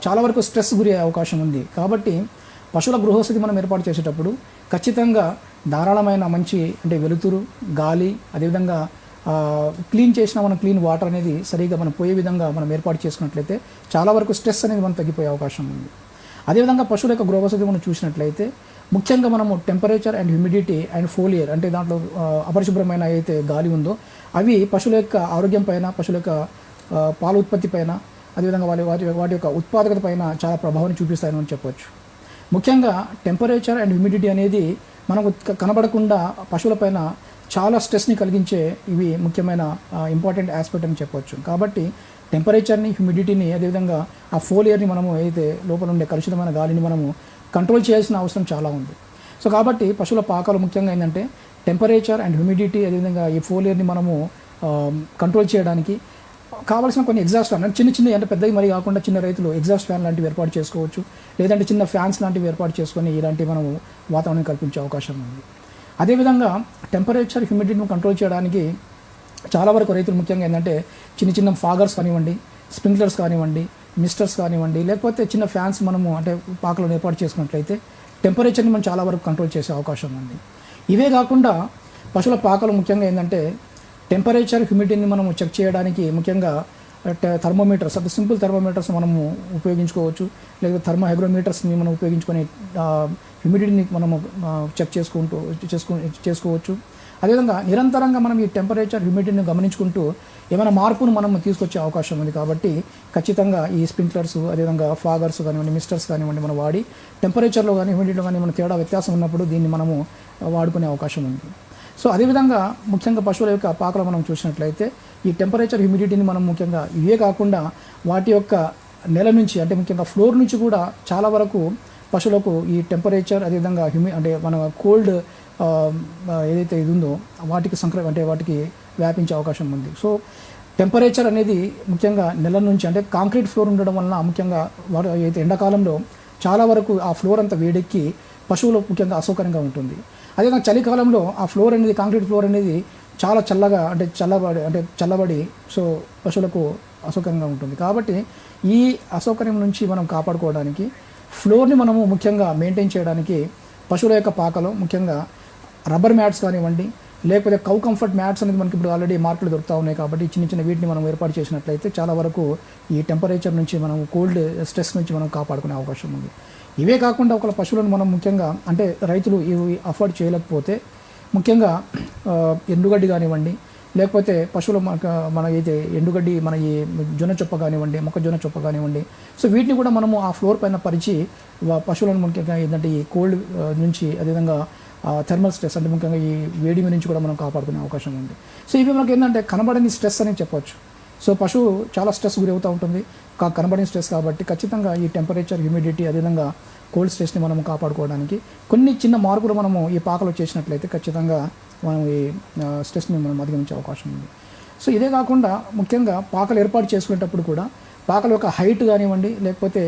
చాలా వరకు స్ట్రెస్ గురి అవకాశం ఉంది. కాబట్టి పశువుల గృహవసతి మనం ఏర్పాటు చేసేటప్పుడు ఖచ్చితంగా ధారాళమైన మంచి, అంటే వెలుతురు, గాలి, అదేవిధంగా క్లీన్ వాటర్ అనేది సరిగా మనం పోయే విధంగా మనం ఏర్పాటు చేసుకున్నట్లయితే చాలా వరకు స్ట్రెస్ అనేది మనం తగ్గిపోయే అవకాశం ఉంది. అదేవిధంగా పశువుల యొక్క గృహవసతి మనం చూసినట్లయితే ముఖ్యంగా మనము temperature and humidity and foliar అంటే దాంట్లో అపరిశుభ్రమైన అయితే గాలి ఉందో అవి పశువుల యొక్క ఆరోగ్యం పైన, పశువుల యొక్క పాల ఉత్పత్తి పైన, అదేవిధంగా వాటి యొక్క ఉత్పాదకత పైన చాలా ప్రభావం చూపిస్తాయని మనం చెప్పవచ్చు. ముఖ్యంగా టెంపరేచర్ అండ్ హ్యూమిడిటీ అనేది మనకు కనబడకుండా పశువుల పైన చాలా స్ట్రెస్ని కలిగించే ఇవి ముఖ్యమైన ఇంపార్టెంట్ ఆస్పెక్ట్ అని చెప్పవచ్చు. కాబట్టి టెంపరేచర్ని, హ్యూమిడిటీని, అదేవిధంగా ఆ ఫోలియర్ని మనము అయితే లోపల ఉండే కలుషితమైన గాలిని మనము కంట్రోల్ చేయాల్సిన అవసరం చాలా ఉంది. సో కాబట్టి పశువుల పాకాలు ముఖ్యంగా ఏంటంటే టెంపరేచర్ అండ్ హ్యూమిడిటీ, అదేవిధంగా ఈ ఫోలియర్ని మనము కంట్రోల్ చేయడానికి కావాల్సిన కొన్ని ఎగ్జాస్ట్ ఫ్యాన్ అంటే చిన్న అంటే పెద్దవి మరి కాకుండా చిన్న రైతులు ఎగ్జాస్ట్ ఫ్యాన్ లాంటివి ఏర్పాటు చేసుకోవచ్చు, లేదంటే చిన్న ఫ్యాన్స్ లాంటివి ఏర్పాటు చేసుకొని ఇలాంటివి మనము వాతావరణం కల్పించే అవకాశం ఉంది. అదేవిధంగా టెంపరేచర్, హ్యూమిడిటీని కంట్రోల్ చేయడానికి చాలా వరకు రైతులు ముఖ్యంగా ఏంటంటే చిన్న ఫాగర్స్ కానివ్వండి, స్ప్రింక్లర్స్ కానివ్వండి, మిస్టర్స్ కానివ్వండి, లేకపోతే చిన్న ఫ్యాన్స్ మనము అంటే పాకలను ఏర్పాటు చేసుకున్నట్లయితే టెంపరేచర్ని మనం చాలా వరకు కంట్రోల్ చేసే అవకాశం ఉంది. ఇవే కాకుండా పశువుల పాకలు ముఖ్యంగా ఏంటంటే టెంపరేచర్, హ్యూమిడిటీని మనము చెక్ చేయడానికి ముఖ్యంగా థర్మోమీటర్స్ అంటే సింపుల్ థర్మోమీటర్స్ మనము ఉపయోగించుకోవచ్చు, లేదా థర్మోహైగ్రోమీటర్స్ని మనం ఉపయోగించుకొని హ్యూమిడిటీని మనము చెక్ చేసుకోవచ్చు. అదేవిధంగా నిరంతరంగా మనం ఈ టెంపరేచర్, హ్యూమిడిటీని గమనించుకుంటూ ఏమైనా మార్పును మనం తీసుకొచ్చే అవకాశం ఉంది. కాబట్టి ఖచ్చితంగా ఈ స్ప్రింక్లర్స్, అదేవిధంగా ఫాగర్స్ కానివ్వండి, మిస్టర్స్ కానివ్వండి మనం వాడి టెంపరేచర్లో కానీ హ్యూమిడిటీలో కానీ మన తేడా వ్యత్యాసం ఉన్నప్పుడు దీన్ని మనము వాడుకునే అవకాశం ఉంది. సో అదేవిధంగా ముఖ్యంగా పశువుల యొక్క పాకలో మనం చూసినట్లయితే ఈ టెంపరేచర్, హ్యూమిడిటీని మనం ముఖ్యంగా ఇవే కాకుండా వాటి యొక్క నెల నుంచి అంటే ముఖ్యంగా ఫ్లోర్ నుంచి కూడా చాలా వరకు పశువులకు ఈ టెంపరేచర్, అదేవిధంగా అంటే మన కోల్డ్ ఏదైతే ఇది ఉందో వాటికి వాటికి వ్యాపించే అవకాశం ఉంది. సో టెంపరేచర్ అనేది ముఖ్యంగా నెల నుంచి అంటే కాంక్రీట్ ఫ్లోర్ ఉండడం వలన ముఖ్యంగా అయితే ఎండాకాలంలో చాలా వరకు ఆ ఫ్లోర్ అంతా వేడెక్కి పశువులు ముఖ్యంగా అసౌకర్యంగా ఉంటుంది. అదేవిధంగా చలికాలంలో ఆ ఫ్లోర్ అనేది, కాంక్రీట్ ఫ్లోర్ అనేది చాలా చల్లగా అంటే చల్లబడి సో పశువులకు అసౌకర్యంగా ఉంటుంది. కాబట్టి ఈ అసౌకర్యం నుంచి మనం కాపాడుకోవడానికి ఫ్లోర్ని మనము ముఖ్యంగా మెయింటైన్ చేయడానికి పశువుల యొక్క పాకలో ముఖ్యంగా రబ్బర్ మ్యాట్స్ కానివ్వండి, లేకపోతే కౌ కంఫర్ట్ మ్యాట్స్ అనేది మనకి ఇప్పుడు ఆల్రెడీ మార్కెట్లో దొరుకుతూ ఉన్నాయి. కాబట్టి చిన్న వీటిని మనం ఏర్పాటు చేసినట్లయితే చాలా వరకు ఈ టెంపరేచర్ నుంచి మనం కోల్డ్ స్ట్రెస్ నుంచి మనం కాపాడుకునే అవకాశం ఉంది. ఇవే కాకుండా ఒకళ్ళ పశువులను మనం ముఖ్యంగా అంటే రైతులు ఇవి అఫోర్డ్ చేయలేకపోతే ముఖ్యంగా ఎండుగడ్డి కానివ్వండి, లేకపోతే పశువులు మన అయితే ఎండుగడ్డి, మన ఈ జొన్న చొప్ప కానివ్వండి, మొక్కజొన్న చొప్ప కానివ్వండి, సో వీటిని కూడా మనము ఆ ఫ్లోర్ పైన పరిచి పశువులను ముఖ్యంగా ఏంటంటే ఈ కోల్డ్ నుంచి, అదేవిధంగా థర్మల్ స్ట్రెస్ అంటే ముఖ్యంగా ఈ వేడిమి నుంచి కూడా మనం కాపాడుకునే అవకాశం ఉంది. సో ఇవి మనకి ఏంటంటే కనబడని స్ట్రెస్ అని చెప్పవచ్చు. సో పశువు చాలా స్ట్రెస్ గురి అవుతూ ఉంటుంది, కనబడిన స్ట్రెస్. కాబట్టి ఖచ్చితంగా ఈ టెంపరేచర్, హ్యూమిడిటీ, అదేవిధంగా కోల్డ్ స్ట్రెస్ని మనం కాపాడుకోవడానికి కొన్ని చిన్న మార్పులు మనము ఈ పాకలో చేసినట్లయితే ఖచ్చితంగా మనం ఈ స్ట్రెస్ని మనం అధిగమించే అవకాశం ఉంది. సో ఇదే కాకుండా ముఖ్యంగా పాకలు ఏర్పాటు చేసుకునేటప్పుడు కూడా పాకల యొక్క హైట్ కానివ్వండి, లేకపోతే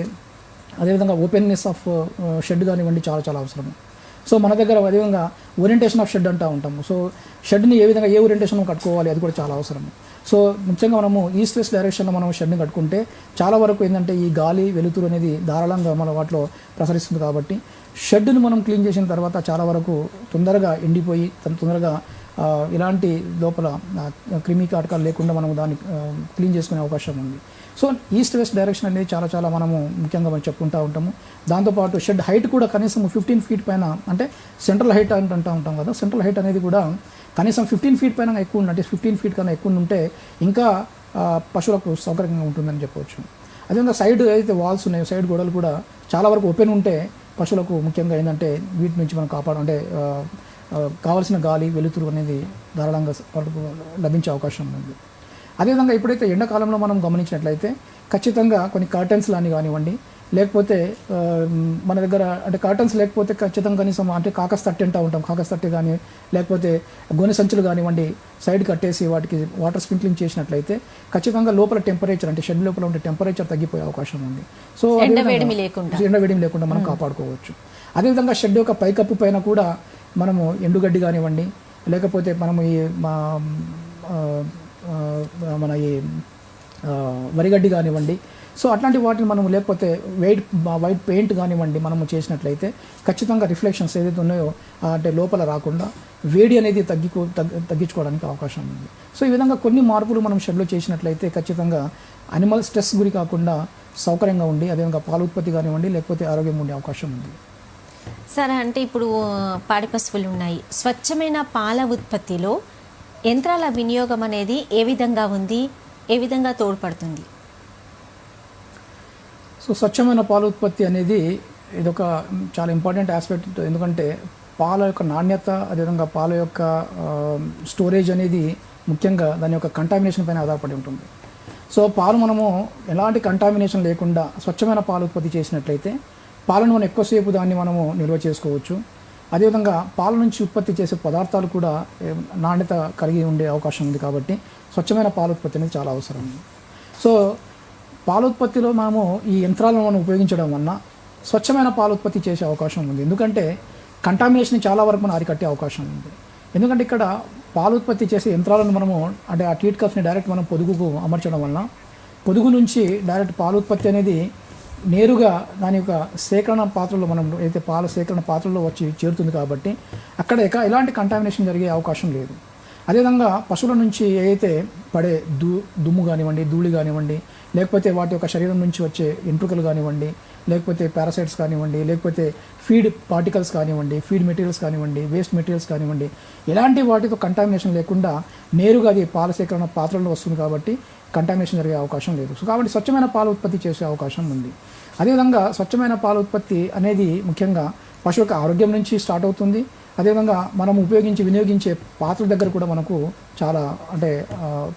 అదేవిధంగా ఓపెన్నెస్ ఆఫ్ షెడ్ కానివ్వండి చాలా అవసరం. సో మన దగ్గర అదేవిధంగా ఓరియంటేషన్ ఆఫ్ షెడ్ అంటూ ఉంటాము. సో షెడ్ని ఏ విధంగా ఏ ఓరియంటేషన్ కట్టుకోవాలి అది కూడా చాలా అవసరం. సో ముఖ్యంగా మనము ఈస్ట్ వెస్ట్ డైరెక్షన్లో మనం షెడ్ని కట్టుకుంటే చాలా వరకు ఏంటంటే ఈ గాలి, వెలుతురు అనేది ధారాళంగా మన వాటిలో ప్రసరిస్తుంది. కాబట్టి షెడ్ని మనం క్లీన్ చేసిన తర్వాత చాలా వరకు తొందరగా ఎండిపోయి తొందరగా ఇలాంటి లోపల క్రిమి కాటకాలు లేకుండా మనం దాన్ని క్లీన్ చేసుకునే అవకాశం ఉంది. సో ఈస్ట్ వెస్ట్ డైరెక్షన్ అనేది చాలా మనము ముఖ్యంగా మనం చెప్పుకుంటూ ఉంటాము. దాంతోపాటు షెడ్ హైట్ కూడా కనీసం 15 ఫీట్ పైన అంటే సెంట్రల్ హైట్ అంటూ ఉంటాం కదా, సెంట్రల్ హైట్ అనేది కూడా కనీసం 15 ఫీట్ పైన ఎక్కువ అంటే 15 ఫీట్ కన్నా ఎక్కువ ఉంటే ఇంకా పశువులకు సౌకర్యంగా ఉంటుందని చెప్పవచ్చు. అదేవిధంగా సైడ్ ఏదైతే వాల్స్ ఉన్నాయో, సైడ్ గోడలు కూడా చాలా వరకు ఓపెన్ ఉంటే పశువులకు ముఖ్యంగా ఏంటంటే వీటి నుంచి మనం అంటే కావాల్సిన గాలి, వెలుతురు అనేది ధారాళంగా లభించే అవకాశం ఉంది. అదేవిధంగా ఎప్పుడైతే ఎండాకాలంలో మనం గమనించినట్లయితే ఖచ్చితంగా కొన్ని కర్టన్స్ లాని కానివ్వండి, లేకపోతే మన దగ్గర అంటే కర్టన్స్ లేకపోతే ఖచ్చితంగా కనీసం అంటే కాకస్ తట్టి అంటూ ఉంటాం, కాకస్ తట్టి కానీ లేకపోతే గోనె సంచులు కానివ్వండి సైడ్ కట్టేసి వాటికి వాటర్ స్ప్రింక్లింగ్ చేసినట్లయితే ఖచ్చితంగా లోపల టెంపరేచర్ అంటే షెడ్ లోపల ఉండే టెంపరేచర్ తగ్గిపోయే అవకాశం ఉంది. సో ఎండ వేడిమి లేకుండా మనం కాపాడుకోవచ్చు. అదేవిధంగా షెడ్ యొక్క పైకప్పు పైన కూడా మనము ఎండుగడ్డి కానివ్వండి, లేకపోతే మనము ఈ మన ఈ వరిగడ్డి కానివ్వండి, సో అట్లాంటి వాటిని మనం లేకపోతే వైట్ పెయింట్ కానివ్వండి మనము చేసినట్లయితే ఖచ్చితంగా రిఫ్లెక్షన్స్ ఏదైతే ఉన్నాయో అంటే లోపల రాకుండా వేడి అనేది తగ్గించుకోవడానికి అవకాశం ఉంది. సో ఈ విధంగా కొన్ని మార్పులు మనం షెడ్లో చేసినట్లయితే ఖచ్చితంగా అనిమల్ స్ట్రెస్ గురి కాకుండా సౌకర్యంగా ఉండి అదేవిధంగా పాల ఉత్పత్తి కానివ్వండి లేకపోతే ఆరోగ్యంగా ఉండే అవకాశం ఉంది. సరే, అంటే ఇప్పుడు పాడి పశువులు ఉన్నాయి. స్వచ్ఛమైన పాల ఉత్పత్తిలో యంత్రాల వినియోగం అనేది ఏ విధంగా ఉంది, ఏ విధంగా తోడ్పడుతుంది? సో స్వచ్ఛమైన పాల ఉత్పత్తి అనేది ఇదొక చాలా ఇంపార్టెంట్ ఆస్పెక్ట్. ఎందుకంటే పాల యొక్క నాణ్యత, అదేవిధంగా పాల యొక్క స్టోరేజ్ అనేది ముఖ్యంగా దాని యొక్క కంటామినేషన్ పైన ఆధారపడి ఉంటుంది. సో పాలు మనము ఎలాంటి కంటామినేషన్ లేకుండా స్వచ్ఛమైన పాలు ఉత్పత్తి చేసినట్లయితే పాలను మనం ఎక్కువసేపు దాన్ని మనము నిల్వ చేసుకోవచ్చు. అదేవిధంగా పాల నుంచి ఉత్పత్తి చేసే పదార్థాలు కూడా నాణ్యత కలిగి ఉండే అవకాశం ఉంది. కాబట్టి స్వచ్ఛమైన పాల ఉత్పత్తి అనేది చాలా అవసరం. సో పాల ఉత్పత్తిలో మనము ఈ యంత్రాలను మనం ఉపయోగించడం వలన స్వచ్ఛమైన పాల ఉత్పత్తి చేసే అవకాశం ఉంది. ఎందుకంటే కంటామినేషన్ చాలా వరకు మనం అరికట్టే అవకాశం ఉంది. ఎందుకంటే ఇక్కడ పాల ఉత్పత్తి చేసే యంత్రాలను మనము అంటే ఆ టీట్ కప్స్ని డైరెక్ట్ మనం పొదుగుకు అమర్చడం వలన పొదుగు నుంచి డైరెక్ట్ పాల ఉత్పత్తి అనేది నేరుగా దాని యొక్క సేకరణ పాత్రలో మనం అయితే పాల సేకరణ పాత్రలో వచ్చి చేరుతుంది. కాబట్టి అక్కడ ఎలాంటి కంటామినేషన్ జరిగే అవకాశం లేదు. అదేవిధంగా పశువుల నుంచి ఏదైతే పడే దుమ్ము కానివ్వండి, ధూళి కానివ్వండి, లేకపోతే వాటి యొక్క శరీరం నుంచి వచ్చే ఎంట్రుకలు కానివ్వండి, లేకపోతే పారాసైట్స్ కానివ్వండి, లేకపోతే ఫీడ్ పార్టికల్స్ కానివ్వండి, ఫీడ్ మెటీరియల్స్ కానివ్వండి, వేస్ట్ మెటీరియల్స్ కానివ్వండి, ఎలాంటి వాటితో కంటామినేషన్ లేకుండా నేరుగా అది పాల సేకరణ పాత్రలో వస్తుంది. కాబట్టి కంటామినేషన్ జరిగే అవకాశం లేదు. సో కాబట్టి స్వచ్ఛమైన పాల ఉత్పత్తి చేసే అవకాశం ఉంది. అదేవిధంగా స్వచ్ఛమైన పాల ఉత్పత్తి అనేది ముఖ్యంగా పశువు యొక్క ఆరోగ్యం నుంచి స్టార్ట్ అవుతుంది. అదేవిధంగా మనం వినియోగించే పాత్రల దగ్గర కూడా మనకు చాలా అంటే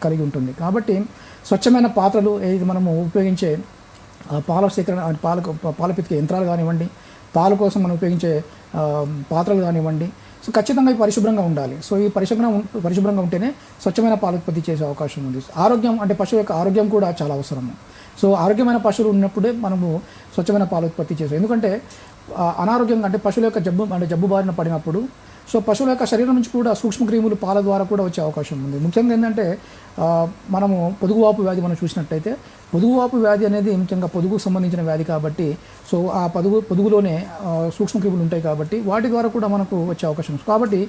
కలిగి ఉంటుంది. కాబట్టి స్వచ్ఛమైన పాత్రలు ఏది మనము ఉపయోగించే పాల సేకరణ పాల పితికే యంత్రాలు కానివ్వండి, పాల కోసం మనం ఉపయోగించే పాత్రలు కానివ్వండి, సో ఖచ్చితంగా ఇవి పరిశుభ్రంగా ఉండాలి. సో ఈ పరిశుభ్రంగా ఉంటేనే స్వచ్ఛమైన పాల ఉత్పత్తి చేసే అవకాశం ఉంది. ఆరోగ్యం అంటే పశువు యొక్క ఆరోగ్యం కూడా చాలా అవసరము. సో ఆరోగ్యమైన పశువులు ఉన్నప్పుడే మనము స్వచ్ఛమైన పాల ఉత్పత్తి చేసాం. ఎందుకంటే అనారోగ్యంగా అంటే పశువుల యొక్క జబ్బు బారిన పడినప్పుడు సో పశువుల యొక్క శరీరం నుంచి కూడా సూక్ష్మక్రిములు పాల ద్వారా కూడా వచ్చే అవకాశం ఉంది. ముఖ్యంగా ఏంటంటే మనము పొదుగువాపు వ్యాధి మనం చూసినట్టయితే పొదుగువాపు వ్యాధి అనేది ముఖ్యంగా పొదుగుకు సంబంధించిన వ్యాధి. కాబట్టి సో ఆ పొదుగులోనే సూక్ష్మక్రిములు ఉంటాయి. కాబట్టి వాటి ద్వారా కూడా మనకు వచ్చే అవకాశం ఉంది. కాబట్టి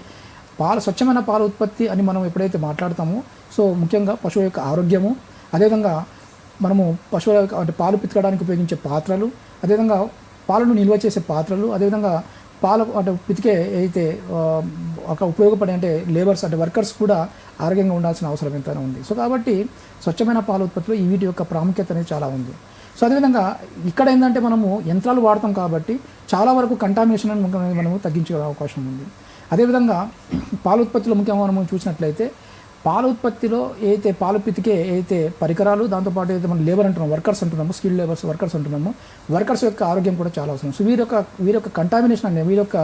స్వచ్ఛమైన పాల ఉత్పత్తి అని మనం ఎప్పుడైతే మాట్లాడతామో సో ముఖ్యంగా పశువు యొక్క ఆరోగ్యము, అదేవిధంగా మనము పశువుల అంటే పాలు పితకడానికి ఉపయోగించే పాత్రలు, అదేవిధంగా పాలను నిల్వ చేసే పాత్రలు, అదేవిధంగా అంటే పితికే అయితే ఉపయోగపడే అంటే లేబర్స్ అంటే వర్కర్స్ కూడా ఆరోగ్యంగా ఉండాల్సిన అవసరం ఎంతైనా ఉంది. సో కాబట్టి స్వచ్ఛమైన పాల ఉత్పత్తిలో ఈ వీటి యొక్క ప్రాముఖ్యత అనేది చాలా ఉంది. సో అదేవిధంగా ఇక్కడ ఏంటంటే మనము యంత్రాలు వాడతాం కాబట్టి చాలా వరకు కంటామినేషన్ అనేది మనము తగ్గించే అవకాశం ఉంది. అదేవిధంగా పాల ఉత్పత్తిలో ముఖ్యంగా మనము చూసినట్లయితే పాల ఉత్పత్తిలో ఏదైతే పాలు పితికే ఏదైతే పరికరాలు, దాంతోపాటు ఏదైతే మనం లేబర్ అంటున్నాము, వర్కర్స్ అంటున్నాము, స్కిల్ వర్కర్స్ అంటున్నాము, వర్కర్స్ యొక్క ఆరోగ్యం కూడా చాలా అవసరం. సో వీరి యొక్క కంటామినేషన్ అనేది వీరి యొక్క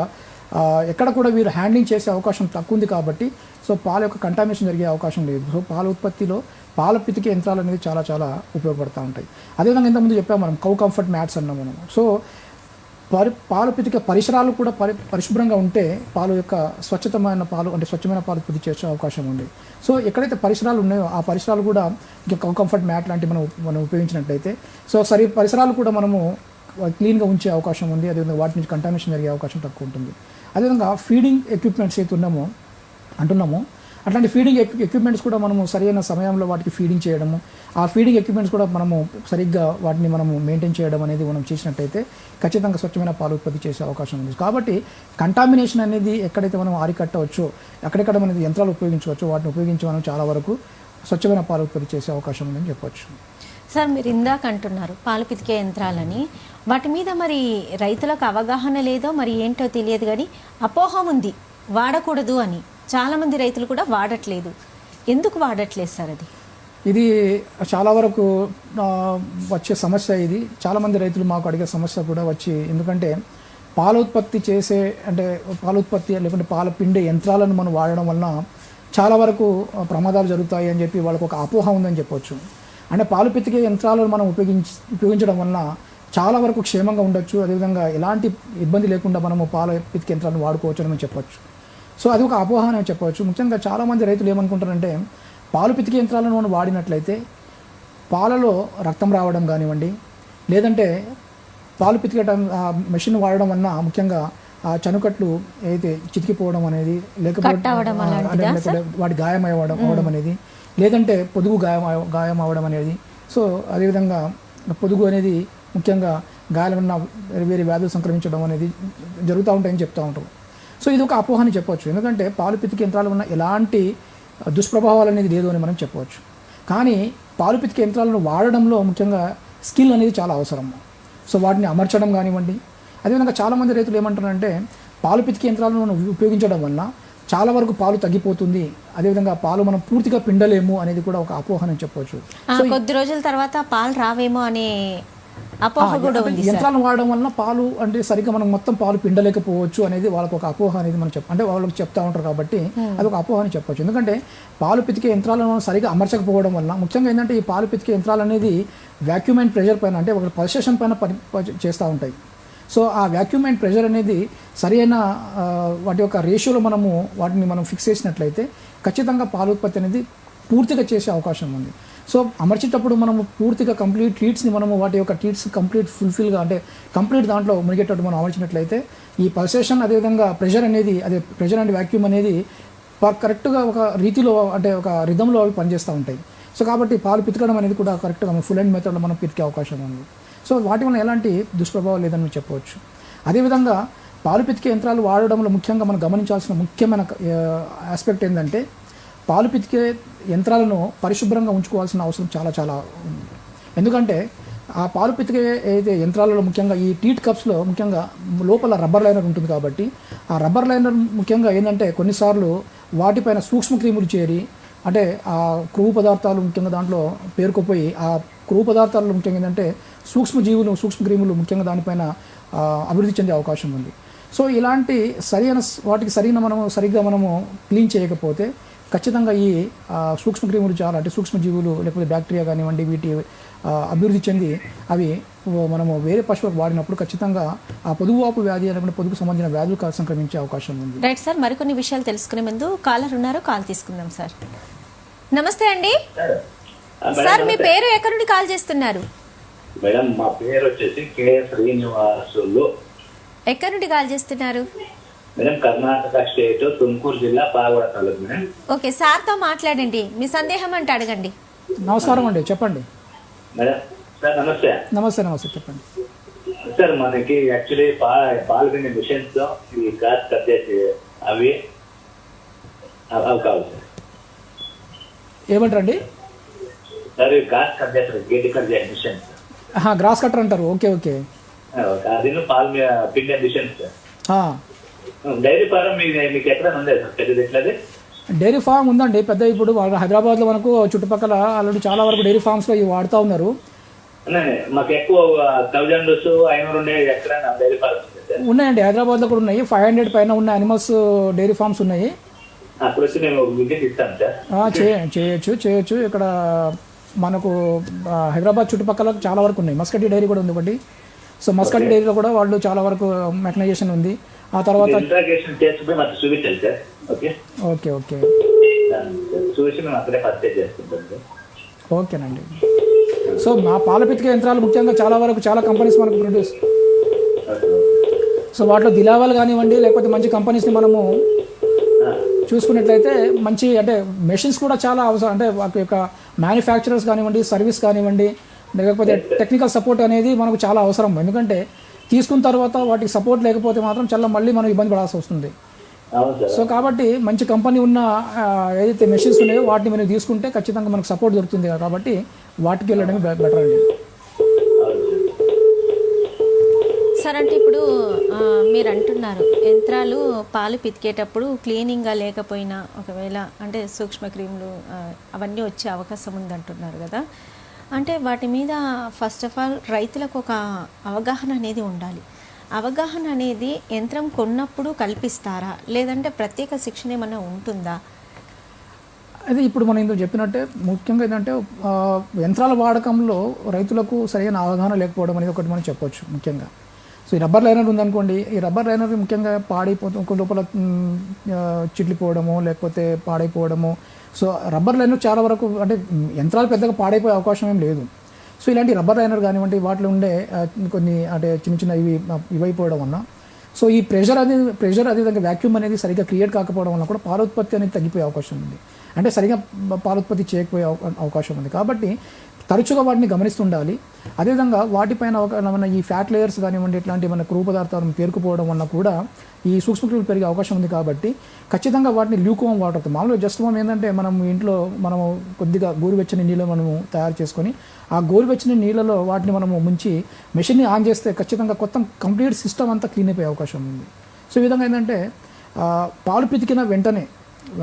ఎక్కడ కూడా వీరు హ్యాండ్లింగ్ చేసే అవకాశం తక్కువ ఉంది. కాబట్టి సో పాల యొక్క కంటామినేషన్ జరిగే అవకాశం లేదు. సో పాల ఉత్పత్తిలో పాల పితికే యంత్రాలు అనేది చాలా చాలా ఉపయోగపడుతూ ఉంటాయి. అదేవిధంగా ఇంతకుముందు చెప్పాము మనం కౌ కంఫర్ట్ మ్యాట్స్ అన్నాం మనం. సో పాలు పితికే పరిసరాలు కూడా పరిశుభ్రంగా ఉంటే పాలు యొక్క స్వచ్ఛమైన పాలు అంటే స్వచ్ఛమైన పాలు ఉత్పత్తి చేసే అవకాశం ఉంది. సో ఎక్కడైతే పరిసరాలు ఉన్నాయో ఆ పరిసరాలు కూడా ఇంకా కంఫర్ట్ మ్యాట్ లాంటివి మనం ఉపయోగించినట్లయితే సో పరిసరాలు కూడా మనము క్లీన్గా ఉంచే అవకాశం ఉంది. అదేవిధంగా వాటి నుంచి కంటామినేషన్ జరిగే అవకాశం తక్కువ ఉంటుంది. అదేవిధంగా ఫీడింగ్ ఎక్విప్మెంట్స్ అయితే అంటున్నామో అట్లాంటి ఫీడింగ్ ఎక్విప్మెంట్స్ కూడా మనము సరైన సమయంలో వాటికి ఫీడింగ్ చేయడము, ఆ ఫీడింగ్ ఎక్విప్మెంట్స్ కూడా మనము సరిగ్గా వాటిని మనము మెయింటైన్ చేయడం అనేది మనం చేసినట్టయితే ఖచ్చితంగా స్వచ్ఛమైన పాలు ఉత్పత్తి చేసే అవకాశం ఉంది. కాబట్టి కంటామినేషన్ అనేది ఎక్కడైతే మనం అరికట్టవచ్చో, ఎక్కడెక్కడ మనకి యంత్రాలు ఉపయోగించవచ్చో వాటిని ఉపయోగించి మనం చాలా వరకు స్వచ్ఛమైన పాలు ఉత్పత్తి చేసే అవకాశం ఉందని చెప్పొచ్చు. సార్, మీరు ఇందాక అంటున్నారు పాలు పితికే యంత్రాలని, వాటి మీద మరి రైతులకు అవగాహన లేదో మరి ఏంటో తెలియదు, కానీ అపోహ ఉంది వాడకూడదు అని. చాలామంది రైతులు కూడా వాడట్లేదు. ఎందుకు వాడట్లేదు సార్? ఇది చాలా వరకు వచ్చే సమస్య. ఇది చాలామంది రైతులు మాకు అడిగే సమస్య కూడా వచ్చి, ఎందుకంటే పాల ఉత్పత్తి చేసే అంటే పాల ఉత్పత్తి లేకుంటే పాల పిండే యంత్రాలను మనం వాడడం వలన చాలా వరకు ప్రమాదాలు జరుగుతాయి అని చెప్పి వాళ్ళకు ఒక అపోహ ఉందని చెప్పొచ్చు. అంటే పాలు పితికే యంత్రాలను మనం ఉపయోగించడం వలన చాలా వరకు క్షేమంగా ఉండొచ్చు, అదేవిధంగా ఎలాంటి ఇబ్బంది లేకుండా మనము పాల పితికే యంత్రాలను వాడుకోవచ్చు అని మనం చెప్పొచ్చు. సో అది ఒక అపోహ అని చెప్పవచ్చు. ముఖ్యంగా చాలామంది రైతులు ఏమనుకుంటారంటే పాలు పితికే యంత్రాలను మనం వాడినట్లయితే పాలలో రక్తం రావడం కానివ్వండి, లేదంటే పాలు పితికేయడం మెషిన్ వాడడం వలన ముఖ్యంగా ఆ చనుకట్లు ఏదైతే చితికిపోవడం అనేది, లేకపోతే వాటి గాయం అవ్వడం అనేది, లేదంటే పొదుగు గాయం అవ్వడం అనేది, సో అదేవిధంగా పొదుగు అనేది ముఖ్యంగా గాయాలన్న వేరే వేరే వ్యాధులు సంక్రమించడం అనేది జరుగుతూ ఉంటాయని చెప్తూ ఉంటారు. సో ఇది ఒక అపోహ అని చెప్పవచ్చు. ఎందుకంటే పాలు పితికే యంత్రాలు ఉన్న ఎలాంటి దుష్ప్రభావాలు అనేది లేదు అని మనం చెప్పవచ్చు. కానీ పాలు పితికే యంత్రాలను వాడడంలో ముఖ్యంగా స్కిల్ అనేది చాలా అవసరం. సో వాటిని అమర్చడం కానివ్వండి, అదేవిధంగా చాలామంది రైతులు ఏమంటారంటే పాలు పితికే యంత్రాలను ఉపయోగించడం వల్ల చాలా వరకు పాలు తగ్గిపోతుంది, అదేవిధంగా పాలు మనం పూర్తిగా పిండలేము అనేది కూడా ఒక అపోహ అని చెప్పవచ్చు. కొద్ది రోజుల తర్వాత పాలు రావేమో అనే అపోహ కూడా ఉంది. యంత్రాలను వాడడం వలన పాలు అంటే సరిగ్గా మనం మొత్తం పాలు పిండలేకపోవచ్చు అనేది వాళ్ళకి ఒక అపోహ అనేది మనం అంటే వాళ్ళకి చెప్తా ఉంటారు కాబట్టి అది ఒక అపోహ అని చెప్పొచ్చు. ఎందుకంటే పాలు పితికే యంత్రాలను సరిగ్గా అమర్చకపోవడం వల్ల ముఖ్యంగా ఏంటంటే ఈ పాలు పితికే యంత్రాలు అనేది వ్యాక్యూమ్ అండ్ ప్రెషర్ పైన అంటే ఒక పల్సేషన్ పైన చేస్తూ ఉంటాయి. సో ఆ వ్యాక్యూమ్ అండ్ ప్రెషర్ అనేది సరైన వాటి యొక్క రేషియోలో వాటిని మనం ఫిక్స్ చేసినట్లయితే ఖచ్చితంగా పాలు ఉత్పత్తి అనేది పూర్తిగా చేసే అవకాశం ఉంది. సో అమర్చేటప్పుడు మనము పూర్తిగా కంప్లీట్ టీట్స్ని వాటి యొక్క టీట్స్ కంప్లీట్ ఫుల్ఫిల్గా అంటే కంప్లీట్ దాంట్లో మునిగేటట్టు మనం అమర్చినట్లయితే ఈ పల్సేషన్ అదేవిధంగా ప్రెషర్ అనేది ప్రెషర్ అండ్ వ్యాక్యూమ్ అనేది కరెక్ట్గా ఒక రీతిలో అంటే ఒక రిధంలో అవి పనిచేస్తూ ఉంటాయి. సో కాబట్టి పాలు పితకడం అనేది కూడా కరెక్ట్గా ఫుల్ అండ్ మెథడ్లో మనం పితికే అవకాశం ఉంది. సో వాటి వల్ల ఎలాంటి దుష్ప్రభావం లేదని చెప్పవచ్చు. అదేవిధంగా పాలు పితికే యంత్రాలు వాడడంలో ముఖ్యంగా మనం గమనించాల్సిన ముఖ్యమైన ఆస్పెక్ట్ ఏంటంటే పాలు పితికే యంత్రాలను పరిశుభ్రంగా ఉంచుకోవాల్సిన అవసరం చాలా చాలా ఉంది. ఎందుకంటే ఆ పాలు పితికే ఏదైతే యంత్రాలలో ముఖ్యంగా ఈ టీట్ కప్స్లో ముఖ్యంగా లోపల రబ్బర్ లైనర్ ఉంటుంది కాబట్టి ఆ రబ్బర్ లైనర్ ముఖ్యంగా ఏంటంటే కొన్నిసార్లు వాటిపైన సూక్ష్మక్రిములు చేరి అంటే ఆ క్రొవ్వు పదార్థాలు ముఖ్యంగా దాంట్లో పేరుకుపోయి ఆ క్రొవ్వు పదార్థాలు ముఖ్యంగా ఏంటంటే సూక్ష్మక్రిములు ముఖ్యంగా దానిపైన అభివృద్ధి చెందే అవకాశం ఉంది. సో ఇలాంటి వాటికి సరిగ్గా మనము క్లీన్ చేయకపోతే ఖచ్చితంగా ఈ సూక్ష్మక్రిములు చాలా అంటే సూక్ష్మజీవులు లేకపోతే బ్యాక్టీరియా కానివ్వండి వీటి అభివృద్ధి చెంది అవి మనము వేరే పశువులకు వాడినప్పుడు ఖచ్చితంగా ఆ పొదుగువాపు వ్యాధి లేకపోతే పొదుగు సంబంధించిన వ్యాధులు సంక్రమించే అవకాశం ఉంది. రైట్ సార్, మరికొన్ని విషయాలు తెలుసుకునే ముందు కాలర్ ఉన్నారు, కాల్ తీసుకుందాం సార్. నమస్తే అండి సార్, మీ పేరు ఎక్కడి నుండి కాల్ చేస్తున్నారు? మేడం మా పేరు వచ్చేసి కే శ్రీనివాసులు. ఎక్కడి నుండి కాల్ చేస్తున్నారు? మేడం కర్ణాటక స్టేట్ తుమ్కూరు జిల్లా పాగోడ తాలూకు మేడం. ఓకే, సార్తో మాట్లాడండి, మీ సందేహం అంటే అడగండి. నమస్కారం అండి, చెప్పండి. మేడం సార్ నమస్తే. నమస్తే చెప్పండి సార్. మనకి యాక్చువల్లీ పాలు పిండి మిషన్స్ ఈ గ్రాస్ కట్ చేసి అవి కావాలి సార్. ఏమంటారండి సార్? గ్రాస్ కట్ చేస్తారు, గేట్ కట్ చేసే మిషన్స్. గ్రాస్ కట్టర్ అంటారు. ఓకే ఓకే, అది పాలు పిండి మిషన్స్ సార్. డైరీ ఫారం మీకు ఎక్కడ ఉందే సార్ పెద్దది ఎట్లది? డైరీ ఫామ్ ఉందండి పెద్ద. ఇప్పుడు హైదరాబాద్లో మనకు చుట్టుపక్కల ఆల్రెడీ చాలా వరకు డైరీ ఫామ్స్లో ఇవి వాడుతూ ఉన్నారు. మాకు ఎక్కువ 1000-500 ఉండే ఎక్కడ డైరీ ఫార్మ్స్ ఉన్నాయండి, హైదరాబాద్లో కూడా ఉన్నాయి. 500 పైన ఉన్న అనిమల్స్ డైరీ ఫార్మ్స్ ఉన్నాయి. అప్పుడు వచ్చి మేము విజిట్ ఇస్తాం సార్. చేయొచ్చు. ఇక్కడ మనకు హైదరాబాద్ చుట్టుపక్కల చాలా వరకు ఉన్నాయి. మస్కటి డైరీ కూడా ఉంది ఒకటి. సో మస్కటి డైరీలో కూడా వాళ్ళు చాలా వరకు మెకనైజేషన్ ఉంది. ఆ తర్వాత ఓకే ఓకేనండి. సో మా పాల పితికే యంత్రాలు ముఖ్యంగా చాలా కంపెనీస్ మనకు ప్రొడ్యూస్. సో వాటిలో దిలావాల్ కానివ్వండి లేకపోతే మంచి కంపెనీస్ని మనము చూసుకున్నట్లయితే మంచి అంటే మెషిన్స్ కూడా చాలా అవసరం. అంటే వాటి యొక్క మ్యానుఫ్యాక్చరర్స్ కానివ్వండి, సర్వీస్ కానివ్వండి, లేకపోతే టెక్నికల్ సపోర్ట్ అనేది మనకు చాలా అవసరం. ఎందుకంటే తీసుకున్న తర్వాత వాటికి సపోర్ట్ లేకపోతే మాత్రం మళ్ళీ మనం ఇబ్బంది పడాల్సి వస్తుంది. సో కాబట్టి మంచి కంపెనీ ఉన్న ఏదైతే మెషిన్స్ ఉన్నాయో వాటిని మనం తీసుకుంటే ఖచ్చితంగా మనకు సపోర్ట్ దొరుకుతుంది. కాబట్టి వాటికి వెళ్ళడమే బెటర్ అండి. సార్, అంటే ఇప్పుడు మీరు అంటున్నారు యంత్రాలు పాలు పితికేటప్పుడు క్లీనింగ్గా లేకపోయినా ఒకవేళ అంటే సూక్ష్మక్రిములు అవన్నీ వచ్చే అవకాశం ఉందంటున్నారు కదా. అంటే వాటి మీద ఫస్ట్ ఆఫ్ ఆల్ రైతులకు ఒక అవగాహన అనేది ఉండాలి. అవగాహన అనేది యంత్రం కొన్నప్పుడు కల్పిస్తారా, లేదంటే ప్రత్యేక శిక్షణ ఏమైనా ఉంటుందా? అదే ఇప్పుడు మనం ఇందులో చెప్పినట్టే ముఖ్యంగా ఏంటంటే యంత్రాల వాడకంలో రైతులకు సరైన అవగాహన లేకపోవడం అనేది ఒకటి మనం చెప్పవచ్చు. ముఖ్యంగా సో ఈ రబ్బర్ లైనర్ ఉందనుకోండి, ఈ రబ్బర్ లైనర్ ముఖ్యంగా పాడైపోతుంది, లోపల చిట్లిపోవడము లేకపోతే పాడైపోవడము. సో రబ్బర్ లైనర్ చాలా వరకు అంటే యంత్రాలు పెద్దగా పాడైపోయే అవకాశం ఏం లేదు. సో ఇలాంటి రబ్బర్ లైనర్ కానివ్వండి వాటిలో ఉండే కొన్ని అంటే చిన్న ఇవైపోవడం వల్ల సో ఈ ప్రెషర్ అదేవిధంగా వ్యాక్యూమ్ అనేది సరిగ్గా క్రియేట్ కాకపోవడం వల్ల కూడా పాలోత్పత్తి అనేది తగ్గిపోయే అవకాశం ఉంది. అంటే సరిగా పాలోత్పత్తి చేయకపోయే అవకాశం ఉంది. కాబట్టి తరచుగా వాటిని గమనిస్తుండాలి. అదేవిధంగా వాటిపైన మన ఈ ఫ్యాట్ లేయర్స్ కానివ్వండి, ఇట్లాంటి మన క్రూర పదార్థాలను పేరుకుపోవడం వల్ల కూడా ఈ సూక్ష్మక్రిములు పెరిగే అవకాశం ఉంది. కాబట్టి ఖచ్చితంగా వాటిని ల్యూకోవామ్ వాటర్, మామూలుగా జస్ట్ వామ్ ఏంటంటే మనం ఇంట్లో మనము కొద్దిగా గోరువెచ్చని నీళ్ళు మనము తయారు చేసుకొని ఆ గోరువెచ్చని నీళ్ళలో వాటిని మనము ముంచి మెషిన్ని ఆన్ చేస్తే ఖచ్చితంగా కంప్లీట్ సిస్టమ్ అంతా క్లీన్ అయిపోయే అవకాశం ఉంది. సో ఈ విధంగా ఏంటంటే పాలు పితికిన వెంటనే,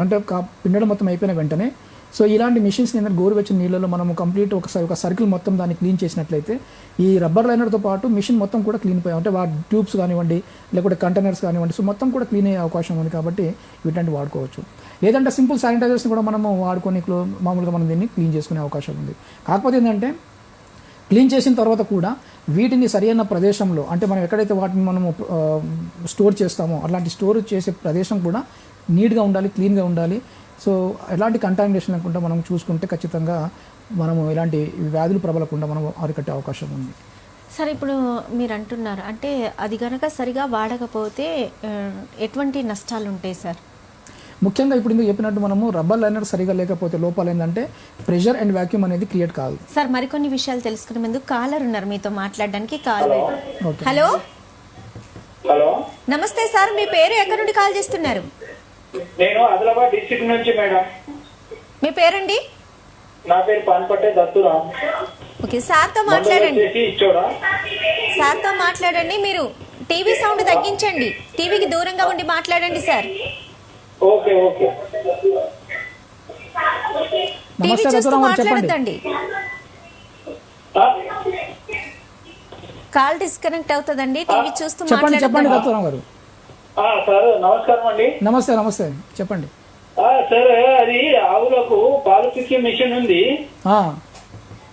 అంటే పిండడం మొత్తం అయిపోయిన వెంటనే సో ఇలాంటి మిషన్స్ ఏంటంటే గోరువెచ్చని నీళ్ళలో మనము కంప్లీట్ ఒక సర్కిల్ మొత్తం దాన్ని క్లీన్ చేసినట్లయితే ఈ రబ్బర్ లైనర్తో పాటు మిషన్ మొత్తం కూడా క్లీన్ అయిపోయాయి, అంటే వాటి ట్యూబ్స్ కానివ్వండి లేకపోతే కంటైనర్స్ కానివ్వండి, సో మొత్తం కూడా క్లీన్ అయ్యే అవకాశం ఉంది. కాబట్టి వీటిని వాడుకోవచ్చు. లేదంటే సింపుల్ శానిటైజర్స్ని కూడా మనము వాడుకొని మామూలుగా మనం దీన్ని క్లీన్ చేసుకునే అవకాశం ఉంది. కాకపోతే ఏంటంటే క్లీన్ చేసిన తర్వాత కూడా వీటిని సరైన ప్రదేశంలో, అంటే మనం ఎక్కడైతే వాటిని మనము స్టోర్ చేస్తామో అలాంటి స్టోర్ చేసే ప్రదేశం కూడా నీట్గా ఉండాలి, క్లీన్గా ఉండాలి. సో ఎలాంటి కంటామినేషన్ లేకుండా మనం చూసుకుంటే ఖచ్చితంగా మనము ఇలాంటి వ్యాధులు ప్రబలకుండా మనం అరికట్టే అవకాశం ఉంది. సార్, ఇప్పుడు మీరు అంటున్నారు అంటే అది కనుక సరిగా వాడకపోతే ఎటువంటి నష్టాలు ఉంటాయి సార్? ముఖ్యంగా ఇప్పుడు ఇందుకు చెప్పినట్టు మనము రబ్బర్ లైనర్ సరిగా లేకపోతే లోపాలు ఏంటంటే ప్రెషర్ అండ్ వాక్యూమ్ అనేది క్రియేట్ కాదు. సార్, మరికొన్ని విషయాలు తెలుసుకునే ముందు కాలర్ ఉన్నారు మీతో మాట్లాడడానికి. హలో హలో, నమస్తే సార్, మీ పేరు ఎక్కడి నుండి కాల్ చేస్తున్నారు? నేను ఆదిలాబాద్ డిస్ట్రిక్ట్ నుంచి మేడం. మీ పేరండి? నా పేరు పాన్పట్టే దత్తురామ్. ఓకే, సార్తో మాట్లాడండి. ఇచ్చోడా సార్తో మాట్లాడండి. మీరు టీవీ సౌండ్ తగ్గించండి, టీవీకి దూరంగా ఉండి మాట్లాడండి సార్. Okay okay. టీవీ చూస్తూ మాట్లాడద్దండి, కాల్ డిస్కనెక్ట్ అవుతుందండి. టీవీ చూస్తూ మాట్లాడండి. సార్ నమస్కారం అండి. నమస్తే నమస్తే, చెప్పండి సార్. అది ఆవులకు పాలు పిక్కే మిషన్ ఉంది.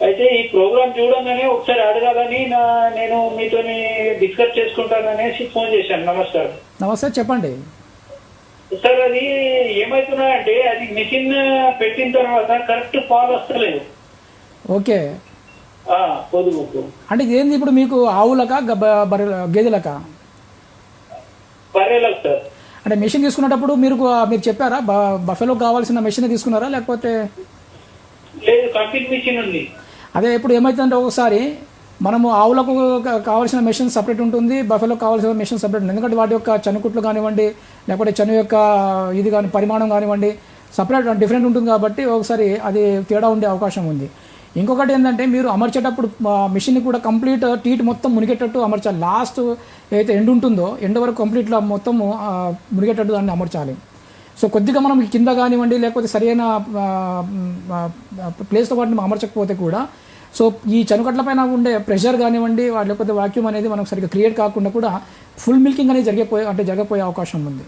అయితే ఈ ప్రోగ్రామ్ చూడంగానే ఒకసారి అడగాలని నేను మీతో డిస్కస్ చేసుకుంటాననేసి ఫోన్ చేశాను. నమస్కారం. నమస్తే, చెప్పండి సార్. అది ఏమైతున్నాయంటే అది మిషన్ పెట్టిన తర్వాత కరెక్ట్ పాలు వస్తలేదు. ఓకే, పొదుగుకు అంటే ఏంది ఇప్పుడు మీకు ఆవులక గేదెలక? బర్రెలకు సార్. అంటే మెషిన్ తీసుకునేటప్పుడు మీరు చెప్పారా బఫెలో కావాల్సిన మెషిన్ తీసుకున్నారా లేకపోతే? లేదు, కంప్లీట్ మిషన్ ఉంది. అదే ఇప్పుడు ఏమైతుందంటే ఒకసారి మనము ఆవులకు కావాల్సిన మెషిన్ సపరేట్ ఉంటుంది, బఫెలోకి కావాల్సిన మెషిన్ సపరేట్ ఉంటుంది. ఎందుకంటే వాటి యొక్క చనుకుట్లు కానివ్వండి లేకపోతే చను యొక్క ఇది కానీ పరిమాణం కానివ్వండి సపరేట్ డిఫరెంట్ ఉంటుంది. కాబట్టి ఒకసారి అది తేడా ఉండే అవకాశం ఉంది. ఇంకొకటి ఏంటంటే మీరు అమర్చేటప్పుడు మిషన్ని కూడా కంప్లీట్ టీట్ మొత్తం మునిగేటట్టు అమర్చాలి. లాస్ట్ ఏదైతే ఎండ్ ఉంటుందో ఎండ్ వరకు కంప్లీట్గా మొత్తము మునిగేటట్టు దాన్ని అమర్చాలి. సో కొద్దిగా మనం కింద కానివ్వండి లేకపోతే సరైన ప్లేస్తో వాటిని అమర్చకపోతే కూడా సో ఈ చనుకట్ల పైన ఉండే ప్రెషర్ కానివ్వండి లేకపోతే వాక్యూమ్ అనేది మనకు సరిగ్గా క్రియేట్ కాకుండా కూడా ఫుల్ మిల్కింగ్ అనేది జరగపోయే అవకాశం ఉంది.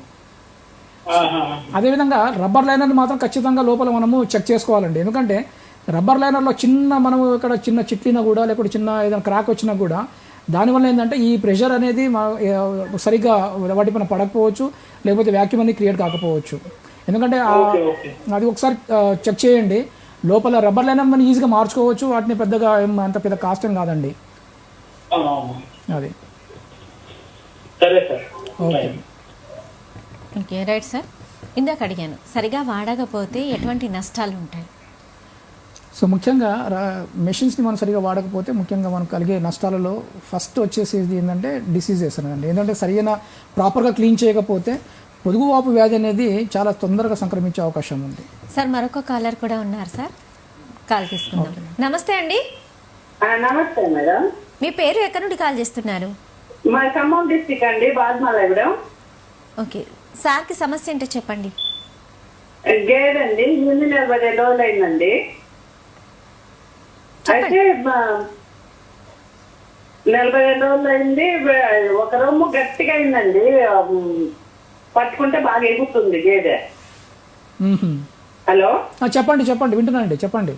అదేవిధంగా రబ్బర్ లైనర్ మాత్రం ఖచ్చితంగా లోపల మనము చెక్ చేసుకోవాలండి. ఎందుకంటే రబ్బర్ లైనర్లో మనము ఇక్కడ చిన్న చిట్లినా కూడా లేకపోతే చిన్న ఏదైనా క్రాక్ వచ్చినా కూడా దానివల్ల ఏంటంటే ఈ ప్రెషర్ అనేది సరిగ్గా వాటిపైన పడకపోవచ్చు లేకపోతే వాక్యూమ్ అనేది క్రియేట్ కాకపోవచ్చు. ఎందుకంటే అది ఒకసారి చెక్ చేయండి. లోపల రబ్బర్ లైనర్ మనం ఈజీగా మార్చుకోవచ్చు, వాటిని పెద్దగా అంత పెద్ద కాస్ట్ ఏం కాదండి. అది ఓకే, రైట్ సార్. ఇందాక అడిగాను సరిగా వాడకపోతే ఎటువంటి నష్టాలు ఉంటాయి? సో ముఖ్యంగా మెషిన్స్ని మనం సరిగా వాడకపోతే ముఖ్యంగా మనకు కలిగే నష్టాలలో ఫస్ట్ వచ్చేసేది ఏంటంటే డిసీజెస్ అండి. ఏంటంటే సరైన ప్రాపర్గా క్లీన్ చేయకపోతే పొదుగువాపు వ్యాధి అనేది చాలా తొందరగా సంక్రమించే అవకాశం ఉంది. సార్, మరొక కాలర్ కూడా ఉన్నారు సార్, కాల్ తీసుకుందాం. నమస్తే అండి. నమస్తే మేడం. మీ పేరు ఎక్కడి నుండి కాల్ చేస్తున్నారు? మా ఖమ్మం డిస్ట్రిక్ట్ అండి, బాద్మాలగూడెం. ఓకే, సార్కి సమస్య ఏంటో చెప్పండి. గేదండి, ముందు 40 రోజులు అయిందండి. అయితే 40 రోజులు అయింది. ఒక రొమ్ము గట్టిగా అయిందండి, పట్టుకుంటే బాగా ఎగుతుంది గేదె. హలో, చెప్పండి వింటున్నానండి, చెప్పండి.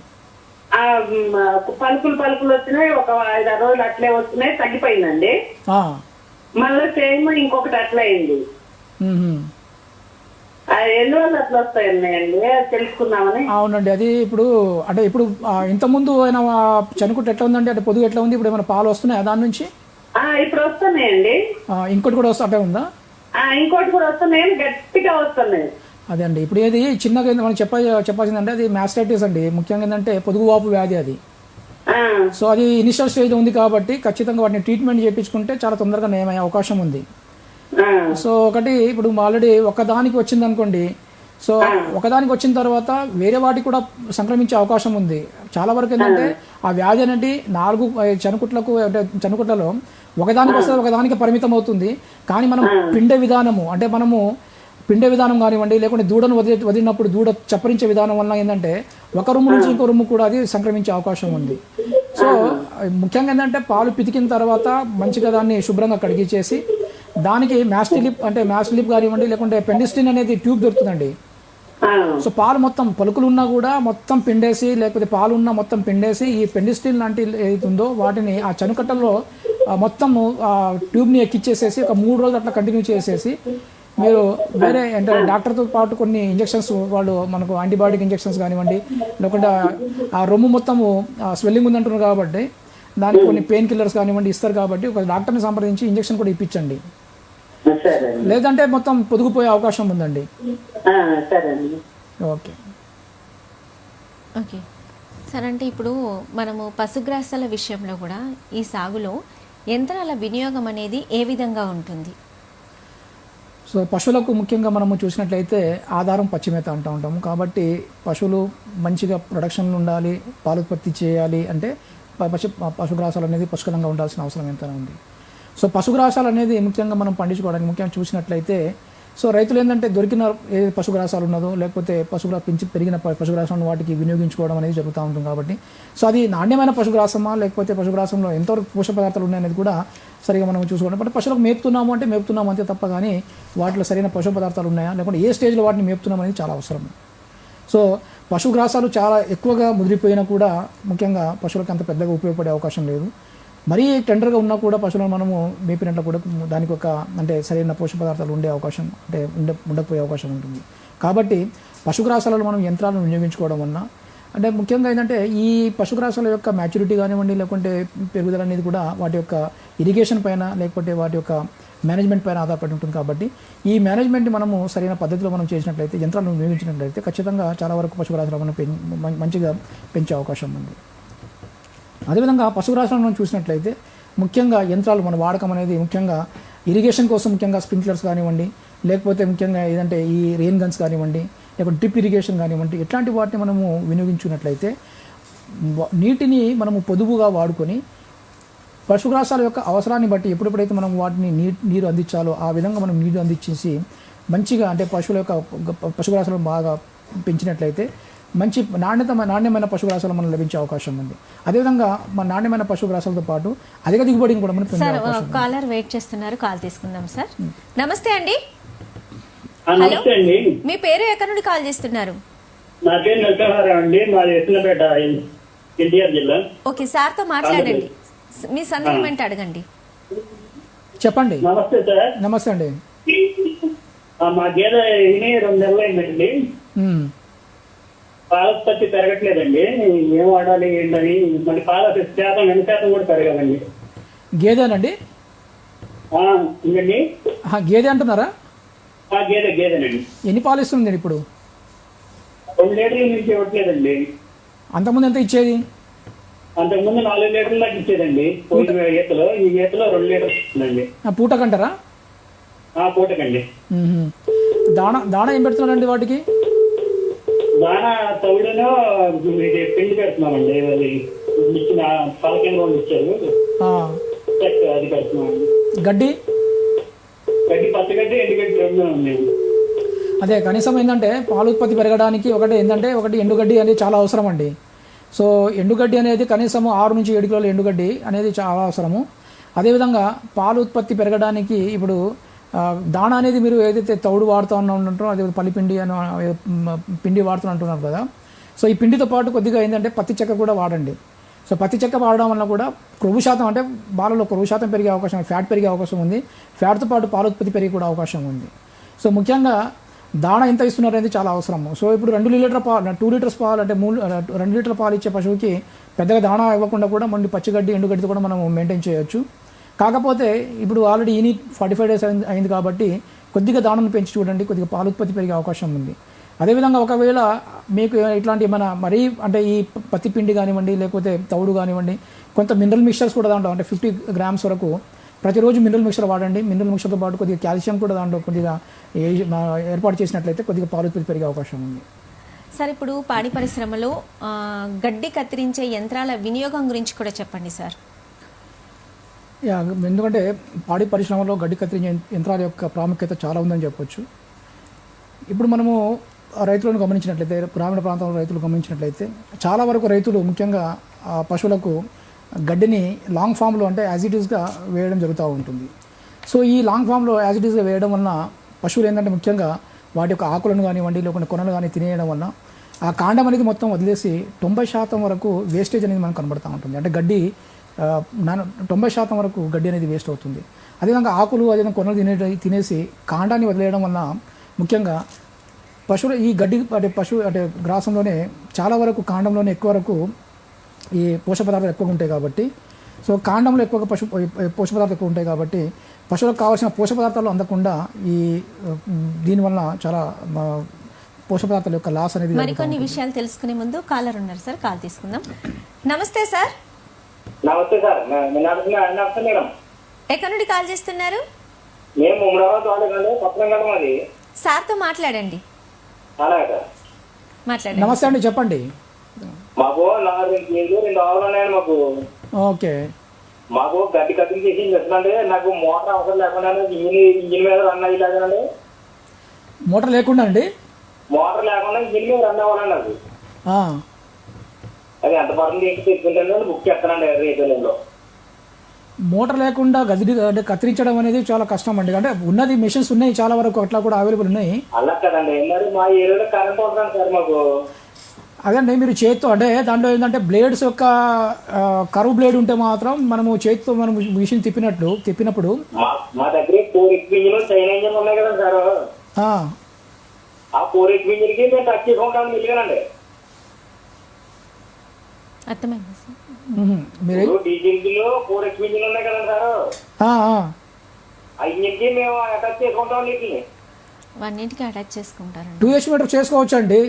పలుకులు వచ్చినాయి, ఒక 5-6 రోజులు అట్లే వస్తున్నాయి, తగ్గిపోయిందండి. మళ్ళీ సేమ్ ఇంకొకటి అట్లా అయింది. ఎందువల్ల అట్లా వస్తాయండి తెలుసుకున్నామని. అవునండి, అది ఇప్పుడు అంటే ఇప్పుడు ఇంతకుముందు ఆయన చనుకుట్టు ఎట్లా ఉందండి, అంటే పొదుగు ఎట్లా ఉంది, ఇప్పుడు ఏమైనా పాలు వస్తున్నాయా దాని నుంచి? ఇప్పుడు వస్తున్నాయండి. ఇంకోటి కూడా అట్టే ఉందా? ఇంకోటి కూడా వస్తున్నాయి, గట్టిగా వస్తున్నాయి. అదే అండి, ఇప్పుడు ఏది చిన్నగా మనం చెప్పాల్సిందంటే అది మ్యాస్టైటిస్ అండి. ముఖ్యంగా ఏంటంటే పొదుగువాపు వ్యాధి అది. సో అది ఇనిషియల్ స్టేజ్ ఉంది కాబట్టి ఖచ్చితంగా వాటిని ట్రీట్మెంట్ చేయించుకుంటే చాలా తొందరగా నయమయ్యే అవకాశం ఉంది. సో ఒకటి ఇప్పుడు ఆల్రెడీ ఒకదానికి వచ్చింది అనుకోండి, సో ఒకదానికి వచ్చిన తర్వాత వేరే వాటికి కూడా సంక్రమించే అవకాశం ఉంది. చాలా వరకు ఏంటంటే ఆ వ్యాధి అనేది 4 చనుకుట్లకు అంటే చనుకుట్లలో ఒకదానికి వస్తే ఒకదానికి పరిమితం అవుతుంది. కానీ మనం పిండే విధానము అంటే మనము పిండే విధానం కానివ్వండి, లేకుంటే దూడను వదిలినప్పుడు దూడ చప్పరించే విధానం వల్ల ఏంటంటే ఒక రొమ్ము నుంచి ఇంకో రొమ్ము కూడా అది సంక్రమించే అవకాశం ఉంది. సో ముఖ్యంగా ఏంటంటే పాలు పితికిన తర్వాత మంచిగా దాన్ని శుభ్రంగా కడిగిచ్చేసి దానికి మ్యాస్టిలిప్ కానివ్వండి, లేకుంటే పెండిస్టిన్ అనేది ట్యూబ్ దొరుకుతుందండి. సో పాలు మొత్తం పలుకులు ఉన్నా కూడా మొత్తం పిండేసి, లేకపోతే పాలు ఉన్నా మొత్తం పిండేసి ఈ పెండిస్టిన్ లాంటి ఏదైతుందో వాటిని ఆ చనుకట్టల్లో మొత్తం ట్యూబ్ని ఎక్కిచ్చేసేసి ఒక 3 రోజులు అట్లా కంటిన్యూ చేసేసి మీరు వేరే అంటే డాక్టర్తో పాటు కొన్ని ఇంజెక్షన్స్ వాళ్ళు మనకు యాంటీబయాటిక్ ఇంజెక్షన్స్ కానివ్వండి, లేకుంటే ఆ రొమ్ము మొత్తము స్వెల్లింగ్ ఉందంటున్నారు కాబట్టి దానికి కొన్ని పెయిన్ కిల్లర్స్ కానివ్వండి ఇస్తారు కాబట్టి ఒక డాక్టర్ని సంప్రదించి ఇంజెక్షన్ కూడా ఇప్పించండి. లేదంటే మొత్తం పొదుగుపోయే అవకాశం ఉందండి. ఓకే ఓకే సార్, అంటే ఇప్పుడు మనము పశుగ్రాసాల విషయంలో కూడా ఈ సాగులో యంత్రాల వినియోగం అనేది ఏ విధంగా ఉంటుంది? సో పశువులకు ముఖ్యంగా మనము చూసినట్లయితే ఆధారం పచ్చిమేత అంటూ ఉంటాము. కాబట్టి పశువులు మంచిగా ప్రొడక్షన్లు ఉండాలి, పాలుత్పత్తి చేయాలి అంటే పశుగ్రాసాలు అనేది పుష్కలంగా ఉండాల్సిన అవసరం ఎంతైనా ఉంది. సో పశుగ్రాసాలు అనేది ముఖ్యంగా మనం పండించుకోవడానికి ముఖ్యంగా చూసినట్లయితే సో రైతులు ఏంటంటే దొరికిన ఏ పశుగ్రాసాలు ఉన్నదో లేకపోతే పెరిగిన పశుగ్రాసాలను వాటికి వినియోగించుకోవడం అనేది జరుగుతూ ఉంటుంది. కాబట్టి సో అది నాణ్యమైన పశుగ్రాసమా లేకపోతే పశుగ్రాసంలో ఎంతవరకు పోషక పదార్థాలు ఉన్నాయనేది కూడా సరిగా మనం చూసుకోవడం. బట్ పశువులకు మేపుతున్నాము అంతే తప్ప కానీ వాటిలో సరైన పోషక పదార్థాలు ఉన్నాయా లేకుంటే ఏ స్టేజ్లో వాటిని మేపుతున్నాం అనేది చాలా అవసరం. సో పశుగ్రాసాలు చాలా ఎక్కువగా ముదిరిపోయినా కూడా ముఖ్యంగా పశువులకు అంత పెద్దగా ఉపయోగపడే అవకాశం లేదు. మరీ టెండర్గా ఉన్నా కూడా పశువులను మనము మేపినట్లు కూడా దానికి ఒక అంటే సరైన పోషక పదార్థాలు ఉండే అవకాశం అంటే ఉండకపోయే అవకాశం ఉంటుంది. కాబట్టి పశుగ్రాసాలలో మనం యంత్రాలను వినియోగించుకోవడం వలన అంటే ముఖ్యంగా ఏంటంటే ఈ పశుగ్రాసాల యొక్క మ్యాచ్యూరిటీ కానివ్వండి లేకుంటే పెరుగుదల అనేది కూడా వాటి యొక్క ఇరిగేషన్ పైన లేకపోతే వాటి యొక్క మేనేజ్మెంట్ పైన ఆధారపడి ఉంటుంది. కాబట్టి ఈ మేనేజ్మెంట్ మనము సరైన పద్ధతిలో మనం చేసినట్లయితే యంత్రాలను వినియోగించినట్లయితే ఖచ్చితంగా చాలా వరకు పశుగ్రాసాలు మనం మంచిగా పెంచే అవకాశం ఉంది. అదేవిధంగా పశుగ్రాసాలను మనం చూసినట్లయితే ముఖ్యంగా యంత్రాలు మన వాడకం అనేది ముఖ్యంగా ఇరిగేషన్ కోసం ముఖ్యంగా స్ప్రింక్లర్స్ కానివ్వండి లేకపోతే ముఖ్యంగా ఏదంటే ఈ రెయిన్ గన్స్ కానివ్వండి లేకపోతే డ్రిప్ ఇరిగేషన్ కానివ్వండి ఇట్లాంటి వాటిని మనము వినియోగించుకున్నట్లయితే నీటిని మనము పొదుపుగా వాడుకొని పశుగ్రాసాల యొక్క అవసరాన్ని బట్టి ఎప్పుడెప్పుడైతే మనం వాటిని నీరు అందించాలో ఆ విధంగా మనం నీరు అందించేసి మంచిగా అంటే పశుగ్రాసాలను బాగా పెంచినట్లయితే మంచి నాణ్యమైన పశుగ్రాసాలు మనం లభించే అవకాశం ఉంది. అదేవిధంగా మన నాణ్యమైన పశుగ్రాసాలతో పాటు అధిక దిగుబడిని కూడా మనం పొందే అవకాశం ఉంది. కాలర్ వెయిట్ చేస్తున్నారు, కాల్ తీసుకుందాం సార్. నమస్తే అండి. నమస్తే అండి. మీ పేరు ఎక్కడి నుండి కాల్ చేస్తున్నారు? నా పేరు నరసింహారావు అండి, మాది ఎత్తులపేట ఎన్టీఆర్ జిల్లా. ఓకే, సార్తో మాట్లాడండి, మీ సందేహం ఏంటి అడగండి. చెప్పండి. నమస్తే సార్. నమస్తే అండి. మా గేదె 2 నెలలు అయిందండి, పాలోత్పత్తి పెరగట్లేదండి. ఏం వాడాలి ఏంటని మళ్ళీ పాల శాతం 8% కూడా పెరగాలండి. గేదేనండి? ఇంకండి గేదె అంటున్నారా? గేదెనండి. ఎన్ని పాలు ఇస్తుంది ఇప్పుడు? 2 లీటర్ల నుంచి ఇవ్వట్లేదండి. అంతకుముందు ఎంత ఇచ్చేది? అంతకుముందు 4 లీటర్ల దాకా ఇచ్చేదండి. ఈతలో ఈ ఈతలో 2 లీటర్లు ఇస్తుందండి. పూటకంటారా? పూటకండి. దాణా ఏం పెడుతున్నారండి వాటికి? దానా తవుడును ఇది పిండి పెడుతున్నామండి. అది ఇచ్చిన పాల కేంద్రం ఇచ్చారు, అది పెడుతున్నామండి. గడ్డి పచ్చగడ్డి ఎండుగడ్డి 2 ఉంది. అదే కనీసం ఏంటంటే పాల ఉత్పత్తి పెరగడానికి ఒకటి ఎండుగడ్డి అనేది చాలా అవసరం అండి. సో ఎండుగడ్డి అనేది కనీసం 6 నుంచి 7 కిలోల ఎండుగడ్డి అనేది చాలా అవసరము. అదేవిధంగా పాల ఉత్పత్తి పెరగడానికి ఇప్పుడు దాణా అనేది మీరు ఏదైతే తౌడు వాడుతూ ఉంటారో అదే పల్లిపిండి అని పిండి వాడుతున్నట్టున్నారు కదా. సో ఈ పిండితో పాటు కొద్దిగా ఏంటంటే పత్తి చెక్క కూడా వాడండి. సో పత్తి చెక్క వాడడం వల్ల కూడా కొవ్వు శాతం అంటే పాలలో కొవ్వు శాతం పెరిగే అవకాశం, ఫ్యాట్ పెరిగే అవకాశం ఉంది. ఫ్యాట్తో పాటు పాల ఉత్పత్తి పెరిగే కూడా అవకాశం ఉంది. సో ముఖ్యంగా దాణా ఎంత ఇస్తున్నారు అనేది చాలా అవసరము. సో ఇప్పుడు 2 లీటర్ పాలు 2 లీటర్స్ పాలు అంటే 2 లీటర్ పాలు ఇచ్చే పశువుకి పెద్దగా దాణా ఇవ్వకుండా కూడా మండి పచ్చిగడ్డి ఎండుగడ్డితో కూడా మనం మెయింటైన్ చేయొచ్చు. కాకపోతే ఇప్పుడు ఆల్రెడీ 45 డేస్ అయింది కాబట్టి కొద్దిగా దాణను పెంచి చూడండి, కొద్దిగా పాల ఉత్పత్తి పెరిగే అవకాశం ఉంది. అదేవిధంగా ఒకవేళ మీకు ఇట్లాంటి మన మరీ అంటే ఈ పత్తి పిండి కానివ్వండి, లేకపోతే తౌడు కానివ్వండి, కొంత మినరల్ మిక్చర్స్ కూడా దాంట్లో అంటే 50 గ్రామ్స్ వరకు ప్రతిరోజు మినరల్ మిక్చర్ వాడండి. మినరల్ మిక్చర్తో పాటు కొద్దిగా కాల్షియం కూడా దాంట్లో కొద్దిగా ఏర్పాటు చేసినట్లయితే కొద్దిగా పాలు ఉత్పత్తి పెరిగే అవకాశం ఉంది. సార్, ఇప్పుడు పాడి పరిశ్రమలో గడ్డి కత్తిరించే యంత్రాల వినియోగం గురించి కూడా చెప్పండి సార్. ఎందుకంటే పాడి పరిశ్రమలో గడ్డి కత్తిరించే యంత్రాల యొక్క ప్రాముఖ్యత చాలా ఉందని చెప్పొచ్చు. ఇప్పుడు మనము రైతులను గమనించినట్లయితే, గ్రామీణ ప్రాంతంలో రైతులు గమనించినట్లయితే చాలా వరకు రైతులు ముఖ్యంగా పశువులకు గడ్డిని లాంగ్ ఫామ్లో అంటే యాజ్ ఇట్ ఈస్గా వేయడం జరుగుతూ ఉంటుంది. సో ఈ లాంగ్ ఫామ్లో యాజ్ ఇట్ ఈస్గా వేయడం వలన పశువులు ఏంటంటే ముఖ్యంగా వాటి యొక్క ఆకులను కానివ్వండి, లేకుంటే కొనలు కానీ తినేయడం వలన ఆ కాండం అనేది మొత్తం వదిలేసి 90% వరకు వేస్టేజ్ అనేది మనకు కనబడుతూ ఉంటుంది. అంటే గడ్డి 90% వరకు గడ్డి అనేది వేస్ట్ అవుతుంది. అదేవిధంగా ఆకులు అదేవిధంగా కొనలు తినేసి కాండాన్ని వదిలేయడం వలన ముఖ్యంగా పశువులు ఈ గడ్డి అంటే గ్రాసంలోనే చాలా వరకు కాండంలోనే ఎక్కువ వరకు ఈ పోషక పదార్థాలు ఎక్కువగా ఉంటాయి కాబట్టి, సో కాండంలో ఎక్కువగా పోషక పదార్థాలు ఎక్కువ ఉంటాయి కాబట్టి పశువులకు కావాల్సిన పోషక పదార్థాలు అందకుండా ఈ దీనివల్ల చాలా పోషక పదార్థాల యొక్క లాస్ అనేది. మరికొన్ని విషయాలు తెలుసుకునే ముందు కాలర్ ఉన్నారు సార్, కాల్ తీసుకుందాం. నమస్తే సార్. నమస్తే సార్. నమస్తే మేడం. ఎక్కడి నుండి కాల్ చేస్తున్నారు? మేము ఉమరాబాద్ వాళ్ళకండి, పత్రంగం అది. సార్తో మాట్లాడండి. అలాగే మాట్లాడండి. నమస్తే అండి, చెప్పండి. మాకు 2 ఆవులు ఉన్నాయండి. ఓకే, మాకు గడ్డి కటింగ్ చేసి చెప్తుందంటే నాకు మోటార్ అవసరం లేకుండా ఇంజిన్ మీద రన్ అయ్యేలాగానండి. మోటార్ లేకుండా అండి? మోటార్ లేకుండా ఇంజిన్ మీద రన్ అవ్వాలండి. అది ఎంత పడుతుంది ఏంటి తెచ్చుకుంటే బుక్ చేస్తానండి రేపేలో. మోటార్ లేకుండా గది అంటే కత్తిరించడం అనేది చాలా కష్టం అండి. అంటే ఉన్నది మెషిన్స్ ఉన్నాయి చాలా వరకు, అట్లా కూడా అవైలబుల్ ఉన్నాయి. అలా కదండి, మరి మా ఏరియాలో కరెంట్ ఉంటుంది సార్ మాకు. అదండి, మీరు చేతితో అంటే దాంట్లో ఏంటంటే బ్లేడ్స్ యొక్క కరువు బ్లేడ్ ఉంటే మాత్రం మనము చేతితో మనం మిషన్ తిప్పినప్పుడు మా దగ్గర 4 ఇంజిన్ చైనా ఇంజిన్ ఉన్నాయి కదా సార్. ఆ 4 ఇంజిన్ కి మేము టచ్ చేసుకుంటాం మిల్లుగానండి. అర్థమైంది సార్. మీరు డీజిల్ లో 4 ఇంజిన్ ఉన్నాయి కదా సార్. ఆ ఇంజిన్ కి మేము అటాచ్ చేసుకుంటాం నీటిని. అన్నింటికి అటాచ్ చేసుకుంటారండి. 2 HP మోటార్ చేసుకోవచ్చు అండి.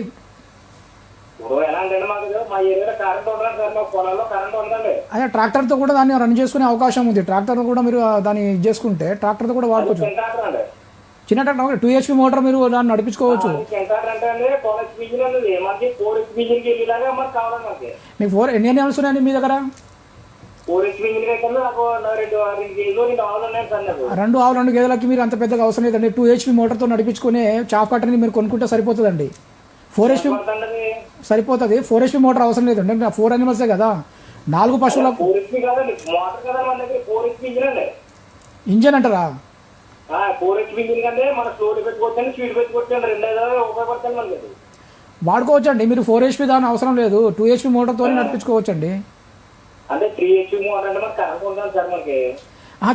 ఎలా అంటే మాకు మా ఏరియాలో కరెంట్ ఉండదు సార్. మా పొలాల్లో కరెంట్ ఉండదండి. అదే ట్రాక్టర్తో కూడా దాన్ని రన్ చేసుకునే అవకాశం ఉంది. ట్రాక్టర్ కూడా మీరు దాన్ని చేసుకుంటే ట్రాక్టర్తో కూడా వాడుకోవచ్చు. చిన్న ట్రాక్టర్ 2 HP మోటార్ మీరు దాన్ని నడిపించుకోవచ్చు. మీకు ఎన్ని అవర్స్ ఉన్నాయండి మీ దగ్గర? 2 ఆవులు 2 గేదెలకి మీరు అంత పెద్దగా అవసరం లేదండి. 2 HP మోటార్తో నడిపించుకునే చాఫ్ కట్టర్ని మీరు కొనుక్కుంటే సరిపోతుందండి. 4 HP సరిపోతుంది. 4 HP మోటార్ అవసరం లేదండి. 4 అనిమల్సే కదా, 4 పశువులకు. ఇంజన్ అంటారా? వాడుకోవచ్చు అండి మీరు. 4 HP దాని అవసరం లేదు. 2 HP మోటార్తో నడిపించుకోవచ్చు అండి.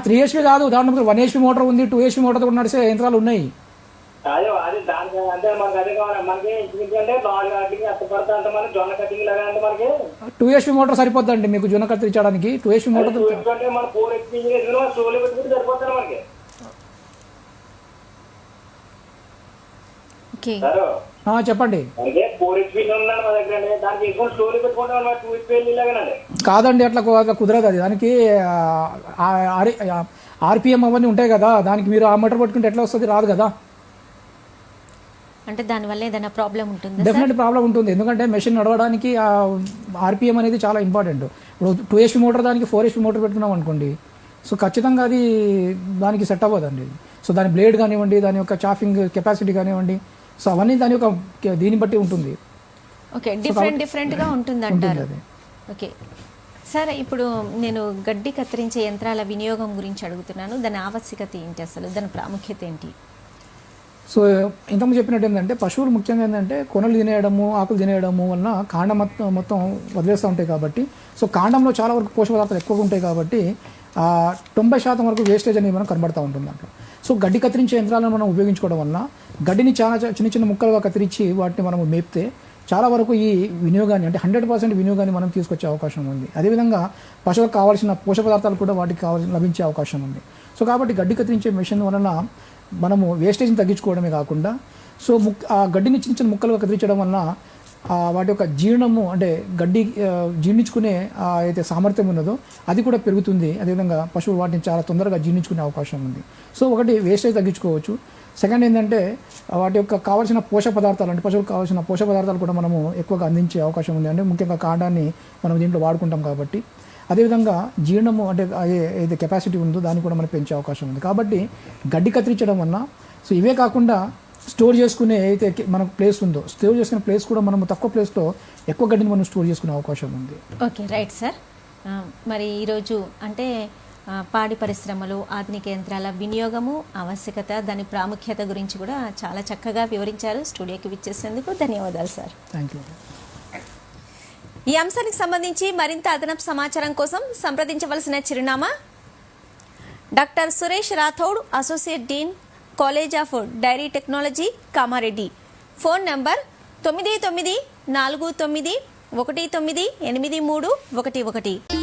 3 HP కాదు, దాంట్లో 1 HP మోటార్ ఉంది. 2 HP మోటార్ కూడా నడిచే యంత్రాలు ఉన్నాయి. 2 HP మోటార్ సరిపోద్దండి మీకు జొన్న కత్తిరించడానికి. 2 HP మోటార్ చెప్పండి. కాదండి, అట్లా కుదరదు. అది దానికి RPM అవన్నీ ఉంటాయి కదా, దానికి మీరు ఆ మోటార్ పట్టుకుంటే ఎట్లా వస్తుంది? రాదు కదా. అంటే దానివల్ల ఏదైనా ప్రాబ్లం ఉంటుంది? డెఫినెట్ ప్రాబ్లం ఉంటుంది. ఎందుకంటే మెషిన్ నడవడానికి RPM అనేది చాలా ఇంపార్టెంట్. ఇప్పుడు 2 HP మోటార్ దానికి 4 HP మోటార్ పెట్టుకున్నాం అనుకోండి, సో ఖచ్చితంగా అది దానికి సెట్ అవ్వదండి. సో దాని బ్లేడ్ కానివ్వండి, దాని యొక్క చాఫింగ్ కెపాసిటీ కానివ్వండి, సో అవన్నీ దాని యొక్క దీన్ని బట్టి ఉంటుంది. ఓకే, డిఫరెంట్గా ఉంటుంది అంటారు. ఓకే సార్, ఇప్పుడు నేను గడ్డి కత్తిరించే యంత్రాల వినియోగం గురించి అడుగుతున్నాను. దాని ఆవశ్యకత ఏంటి, అసలు దాని ప్రాముఖ్యత ఏంటి? సో ఇంతకుముందు చెప్పినట్టు ఏంటంటే పశువులు ముఖ్యంగా ఏంటంటే కొనలు తినేయడము, ఆకులు తినేయడము వలన కాండం మొత్తం వదిలేస్తూ ఉంటాయి కాబట్టి, సో కాండంలో చాలా వరకు పోషక పదార్థాలు ఎక్కువగా ఉంటాయి కాబట్టి 90% వరకు వేస్టేజ్ అనేది మనం కనబడుతూ ఉంటుంది అంట. సో గడ్డి కత్తిరించే యంత్రాలను మనం ఉపయోగించుకోవడం వలన గడ్డిని చాలా చిన్న ముక్కలుగా కత్తిరించి వాటిని మనం మేపితే చాలా వరకు ఈ వినియోగాన్ని అంటే 100% వినియోగాన్ని మనం తీసుకొచ్చే అవకాశం ఉంది. అదేవిధంగా పశువులకు కావాల్సిన పోషక పదార్థాలు కూడా వాటికి లభించే అవకాశం ఉంది. సో కాబట్టి గడ్డి కత్తిరించే మెషిన్ వలన మనము వేస్టేజ్ని తగ్గించుకోవడమే కాకుండా సో ఆ గడ్డిని చిన్న చిన్న ముక్కలుగా కత్తిరించడం వలన వాటి యొక్క జీర్ణము అంటే గడ్డి జీర్ణించుకునే అయితే సామర్థ్యం ఉన్నదో అది కూడా పెరుగుతుంది. అదేవిధంగా పశువులు వాటిని చాలా తొందరగా జీర్ణించుకునే అవకాశం ఉంది. సో ఒకటి వేస్టేజ్ తగ్గించుకోవచ్చు. సెకండ్ ఏంటంటే వాటి యొక్క కావాల్సిన పోషక పదార్థాలు అంటే పశువులకు కావాల్సిన పోషక పదార్థాలు కూడా మనము ఎక్కువగా అందించే అవకాశం ఉంది. అంటే ముఖ్యంగా కాండాన్ని మనం దీంట్లో వాడుకుంటాం కాబట్టి. అదేవిధంగా జీర్ణము అంటే ఏదైతే కెపాసిటీ ఉందో దాన్ని కూడా మనం పెంచే అవకాశం ఉంది. కాబట్టి గడ్డి కత్తిరించడం వలన సో ఇవే కాకుండా స్టోర్ చేసుకునే అయితే మనకు ప్లేస్ ఉందో స్టోర్ చేసుకునే ప్లేస్ కూడా మనం తక్కువ ప్లేస్లో ఎక్కువ గడ్డిని మనం స్టోర్ చేసుకునే అవకాశం ఉంది. Okay, right sir. మరి ఈరోజు అంటే పాడి పరిశ్రమలు, ఆధునిక యంత్రాల వినియోగము, ఆవశ్యకత, దాని ప్రాముఖ్యత గురించి కూడా చాలా చక్కగా వివరించారు. స్టూడియోకి విచ్చేసేందుకు ధన్యవాదాలు సార్. Thank you. ఈ అంశానికి సంబంధించి మరింత అదనపు సమాచారం కోసం సంప్రదించవలసిన చిరునామా doctor Suresh Rathod, associate dean, college of dairy technology, Kamareddy. Phone number 9949198311.